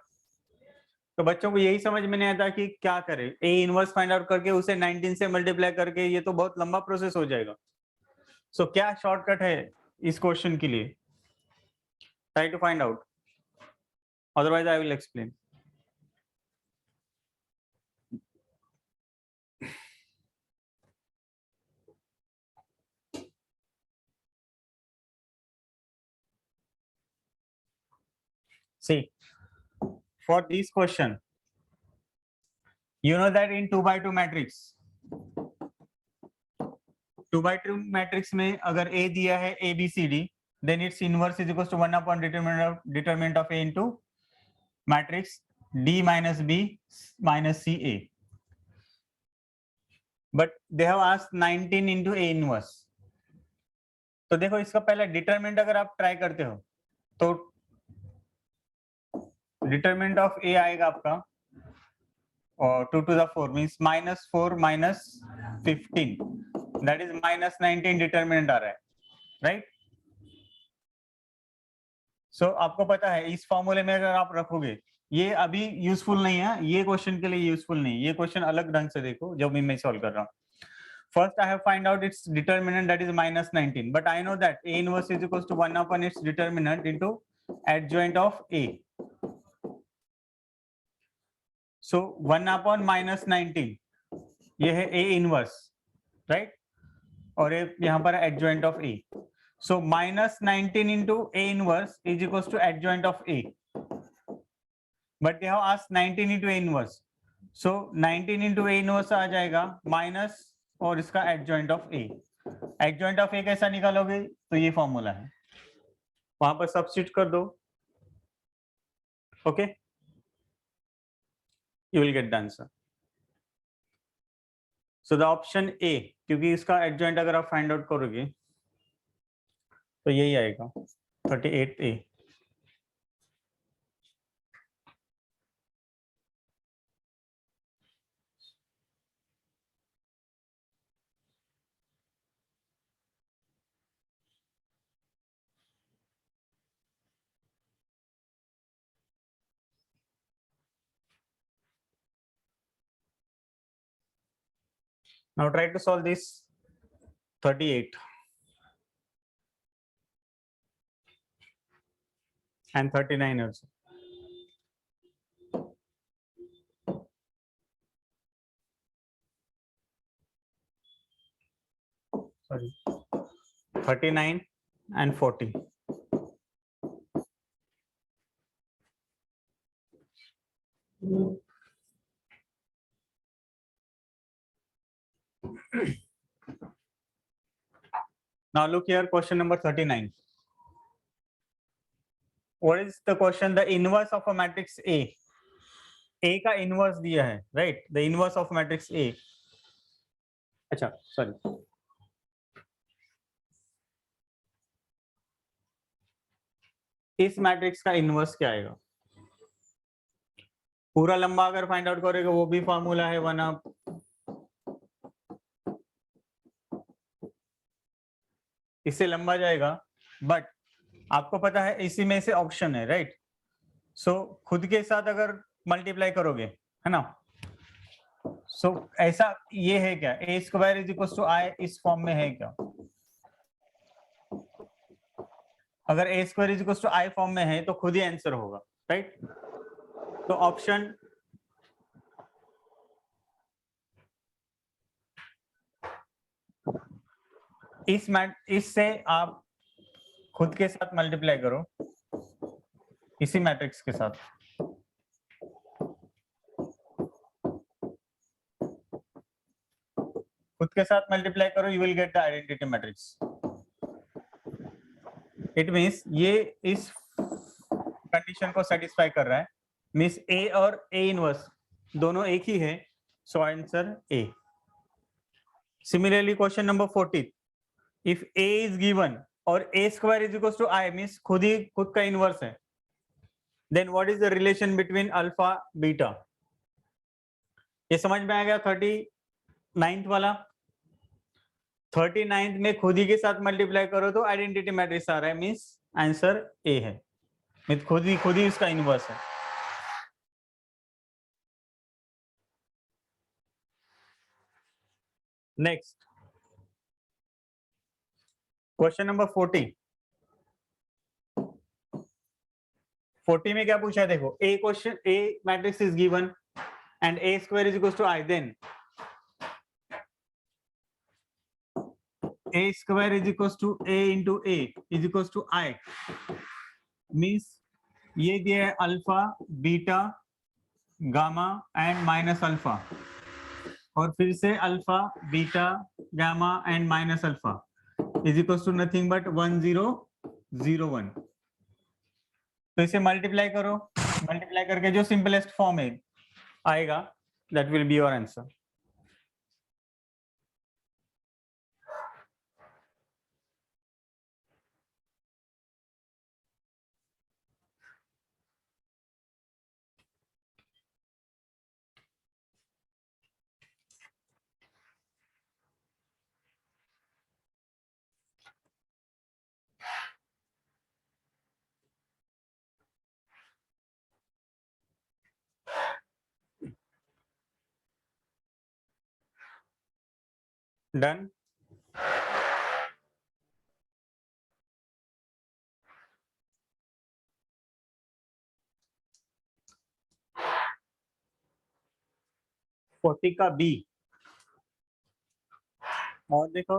तो बच्चों को यही समझ में नहीं आता कि क्या करें, A इनवर्स फाइंड आउट करके उसे 19 से मल्टीप्लाई करके, ये तो बहुत लंबा प्रोसेस हो जाएगा. सो क्या शॉर्टकट है इस क्वेश्चन के लिए, try to find out. otherwise I will explain. See, for this question, you know that in 2 by 2 matrix, 2 by 2 matrix में अगर A दिया है A B C D, then its inverse is equals to 1 upon determinant of A into matrix D minus B minus C A. But they have asked 19 into A inverse. तो देखो इसका पहला डिटरमिनेंट अगर आप ट्राई करते हो तो डिटरमिनेंट ऑफ A आएगा आपका और 2 to the 4 means -4 minus 15, that is -19 determinant आ रहा है, राइट? सो आपको पता है इस फॉर्मूले में अगर आप रखोगे, ये अभी यूजफुल नहीं है, ये क्वेश्चन के लिए यूजफुल नहीं, ये क्वेश्चन अलग ढंग से देखो जब मैं सॉल्व कर रहा हूँ. First I have find out its determinant, that is -19, but I know that A inverse is equals to 1 upon its determinant into adjoint of A. So 1 upon -19 ये है A inverse, right? और ये यहाँ पर adjoint of A. So -19 into A inverse is equals to adjoint of A. But they have asked 19 into A inverse. So 19 into A inverse आ जाएगा माइनस और इसका adjoint of A. Adjoint of A कैसा निकालोगे? तो ये फॉर्मूला है, वहां पर सब्स्टिट्यूट कर दो. Okay, you will get the answer. So the option A, क्योंकि इसका एडजॉइंट अगर आप फाइंड आउट करोगे तो यही आएगा 38A. Now try to solve this 38 and 39 also. Sorry, 39 and 40. Now look here, question number 39. What is the question? The inverse of a matrix A. A का inverse दिया है, right? The inverse of matrix A. अच्छा, sorry. इस मैट्रिक्स का इनवर्स क्या आएगा? पूरा लंबा अगर फाइंड आउट करेगा वो भी फॉर्मूला है 1 अप इससे लंबा जाएगा, बट आपको पता है इसी में से ऑप्शन है, राइट? सो खुद के साथ अगर मल्टीप्लाई करोगे, है ना, सो ऐसा ये है क्या, A square is equal to I इस फॉर्म में है क्या? अगर A square is equal to I form में है तो खुद ही आंसर होगा, राइट? तो ऑप्शन इससे आप खुद के साथ मल्टीप्लाई करो, इसी मैट्रिक्स के साथ. खुद के साथ मल्टीप्लाई करो, you will get the identity matrix. It means ये इस कंडीशन को सेटिस्फाई कर रहा है, मींस ए और ए इनवर्स दोनों एक ही है, so answer A. Similarly question number 40, if A is given और A square is equal to I, means खुद का इनवर्स है, then what is the relation between alpha beta? ये समझ में आ गया? 39th वाला, 39th में खुद ही के साथ मल्टीप्लाई करो तो आइडेंटिटी मैट्रिक्स आ रहा है, मींस आंसर ए है, मींस खुद ही इसका इनवर्स है. Next question number 40. 40 में क्या पूछा है देखो, A question, A matrix is given and A square is equals to I, then a square is equals to a into a is equals to I, means ये दिया है alpha, beta, gamma and minus alpha, और फिर से alpha, beta, gamma and minus alpha is equals to nothing but 1001. तो इसे मल्टीप्लाई करो, मल्टीप्लाई करके जो सिंपलेस्ट फॉर्म है आएगा, that will be your answer. Done. का बी, और देखो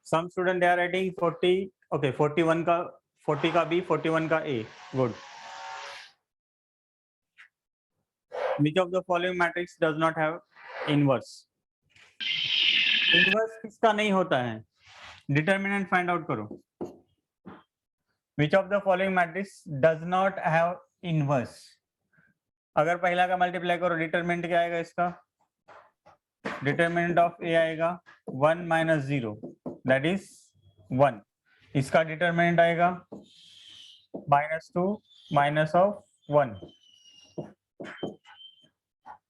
some student they are writing 40, okay 41 का, 40 का बी, 41 का A. Good. Which of the following matrix does not have inverse? Inverse किसका नहीं होता है? डिटरमिनेंट फाइंड आउट करो. Which of the following matrix does not have inverse? अगर पहला का मल्टीप्लाई करो, डिटरमिनेंट क्या आएगा इसका? डिटरमिनेंट ऑफ ए आएगा 1 माइनस 0, दैट इज 1. इसका डिटरमिनेंट आएगा -2 माइनस ऑफ 1.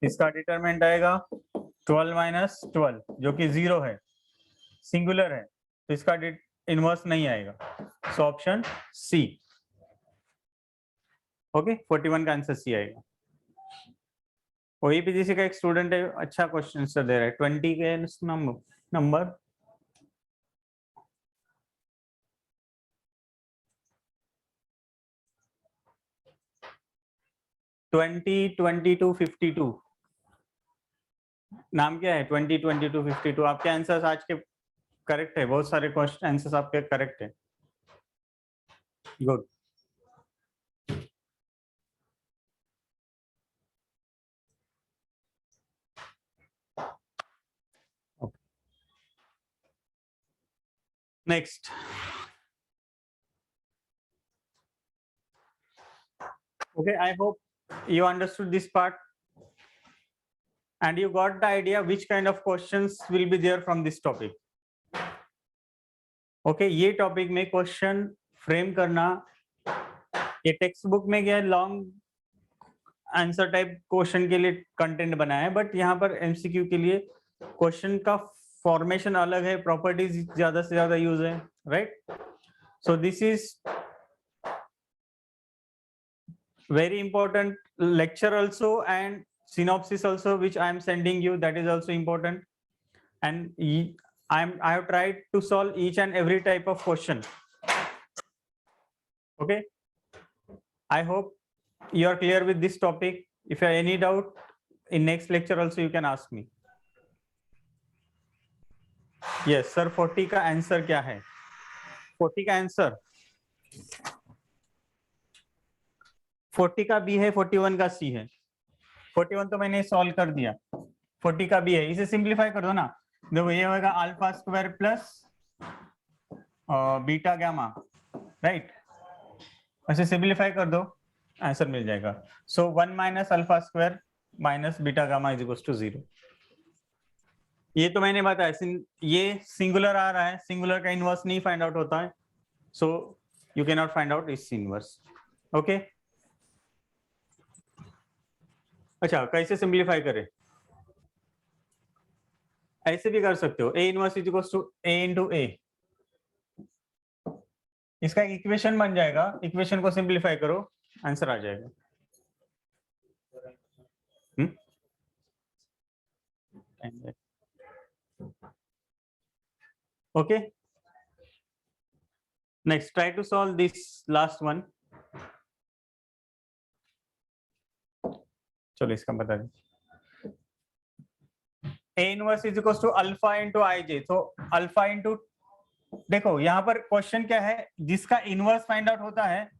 इसका डिटरमिनेंट आएगा 12 माइनस 12 जो कि 0 है, सिंगुलर है, तो इसका इनवर्स नहीं आएगा. So option C. ओके, 41 का आंसर सी आएगा. ओईपीजीसी का एक स्टूडेंट है, अच्छा क्वेश्चन दे रहा है, 20 के नंबर. नाम क्या है? 202252. आपके आंसर्स आज के करेक्ट है, बहुत सारे क्वेश्चन आंसर्स आपके करेक्ट है. Good. Next. Okay, I hope you understood this part and you got the idea which kind of questions will be there from this topic. Okay, ये टॉपिक में क्वेश्चन फ्रेम करना, ये टेक्स्ट बुक में क्या लॉन्ग आंसर टाइप क्वेश्चन के लिए कंटेंट बनाया है, बट यहाँ पर एमसीक्यू के लिए क्वेश्चन का फॉर्मेशन अलग है, प्रॉपर्टीज ज्यादा से ज्यादा यूज है, right? So this is very important lecture also, and synopsis also which I am sending you, that is also important. And I have tried to solve each and every type of question. Okay, I hope you are clear with this topic. If you have any doubt in next lecture also you can ask me. Yes sir, 40 का आंसर क्या है? 40 का आंसर 40 का बी है, 41 का सी है. 41 तो मैंने सॉल्व कर दिया, 40 का बी है. इसे सिंप्लीफाई कर दो ना, देखो ये होगा alpha square plus beta gamma, right? ऐसे सिंप्लीफाई कर दो, आंसर मिल जाएगा. So 1 minus alpha square minus beta gamma is equal to 0. ये तो मैंने बताया, ये सिंगुलर आ रहा है, सिंगुलर का इनवर्स नहीं फाइंड आउट होता है, so you can not find out its inverse. Okay, अच्छा कैसे सिंप्लीफाई करें? ऐसे भी कर सकते हो, A inverse is equals to A into A. इसका इक्वेशन बन जाएगा, इक्वेशन को सिंप्लीफाई करो, आंसर आ जाएगा. Okay, next try to solve this last one. चलो इसका बता दें। A inverse is equal to alpha into I J. तो अल्फा इंटू, देखो यहाँ पर क्वेश्चन क्या है, जिसका इनवर्स फाइंड आउट होता है,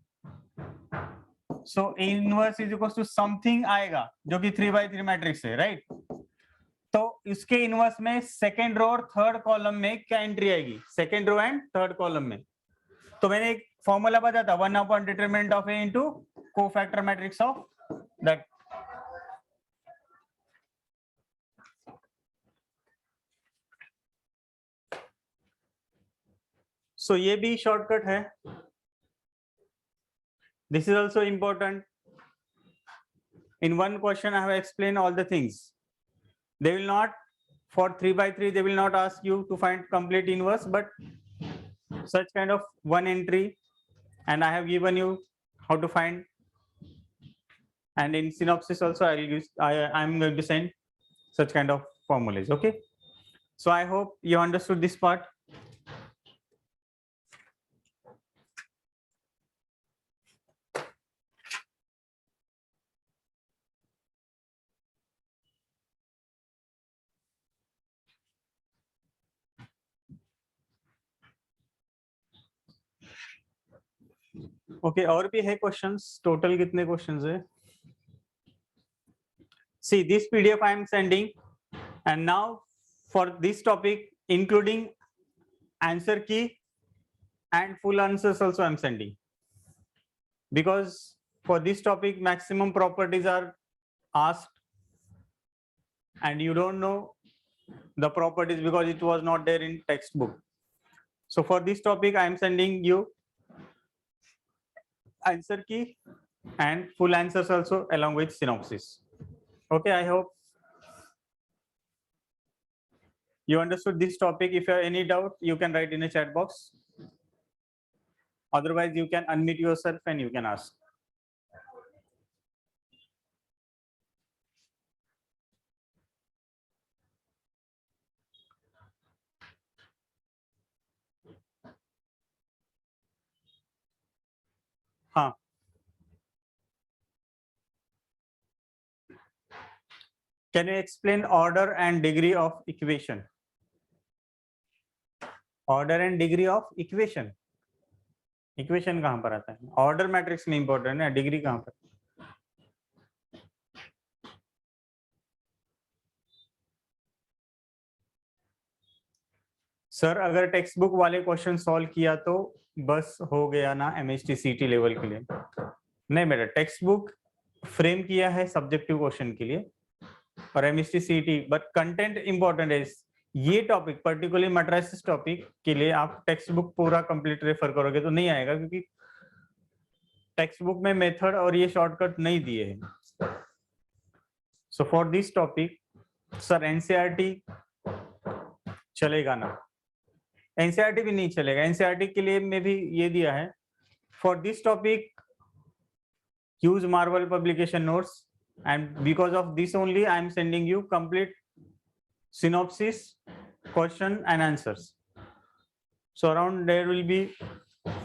so A inverse is equal to something आएगा जो कि 3x3 मैट्रिक्स है, राइट। तो इसके इनवर्स में सेकेंड रो और थर्ड कॉलम में क्या एंट्री आएगी, second row and third column में। तो मैंने एक फॉर्मूला बताया था, 1 upon determinant of A into cofactor matrix of that. So ये भी शॉर्टकट है। This is also important. In one question, I have explained all the things. They will not, for 3x3, they will not ask you to find complete inverse, but such kind of one entry, and I have given you how to find. And in synopsis also, I will use. I am going to send such kind of formulas. Okay. So I hope you understood this part. Okay और भी है क्वेश्चंस, टोटल कितने क्वेश्चंस है? See this PDF I am sending, and now for this topic including answer key and full answers also I am sending, because for this topic maximum properties are asked and you don't know the properties because it was not there in textbook. So for this topic I am sending you answer key and full answers also along with synopsis. Okay, I hope you understood this topic. If you have any doubt, you can write in the chat box. Otherwise, you can unmute yourself and you can ask. हाँ, can you explain order and degree of equation? Order and degree of equation. Equation कहाँ पर आता है? Order मैट्रिक्स में important है, डिग्री कहाँ पर? सर अगर टेक्स्ट बुक वाले क्वेश्चन सॉल्व किया तो बस हो गया ना MHT CT लेवल के लिए? नहीं बेटा, टेक्स्ट बुक फ्रेम किया है सब्जेक्टिव क्वेश्चन के लिए और MHT CT, but content important है। ये टॉपिक पर्टिकुलरली मैट्रिसेस टॉपिक के लिए आप टेक्स्ट बुक पूरा कंप्लीट रेफर करोगे तो नहीं आएगा, क्योंकि टेक्स्ट बुक में मेथड और ये शॉर्टकट नहीं दिए हैं। So for this topic sir NCERT चलेगा ना? NCERT भी नहीं चलेगा। NCERT के लिए में भी ये दिया है, for this topic use Marvel publication notes, and because of this only I am sending you complete synopsis, question and answers. So around there will be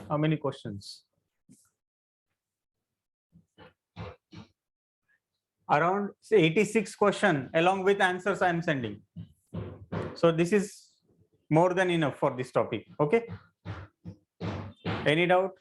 how many questions? Around 86 question along with answers I am sending. So this is more than enough for this topic. Okay, any doubt?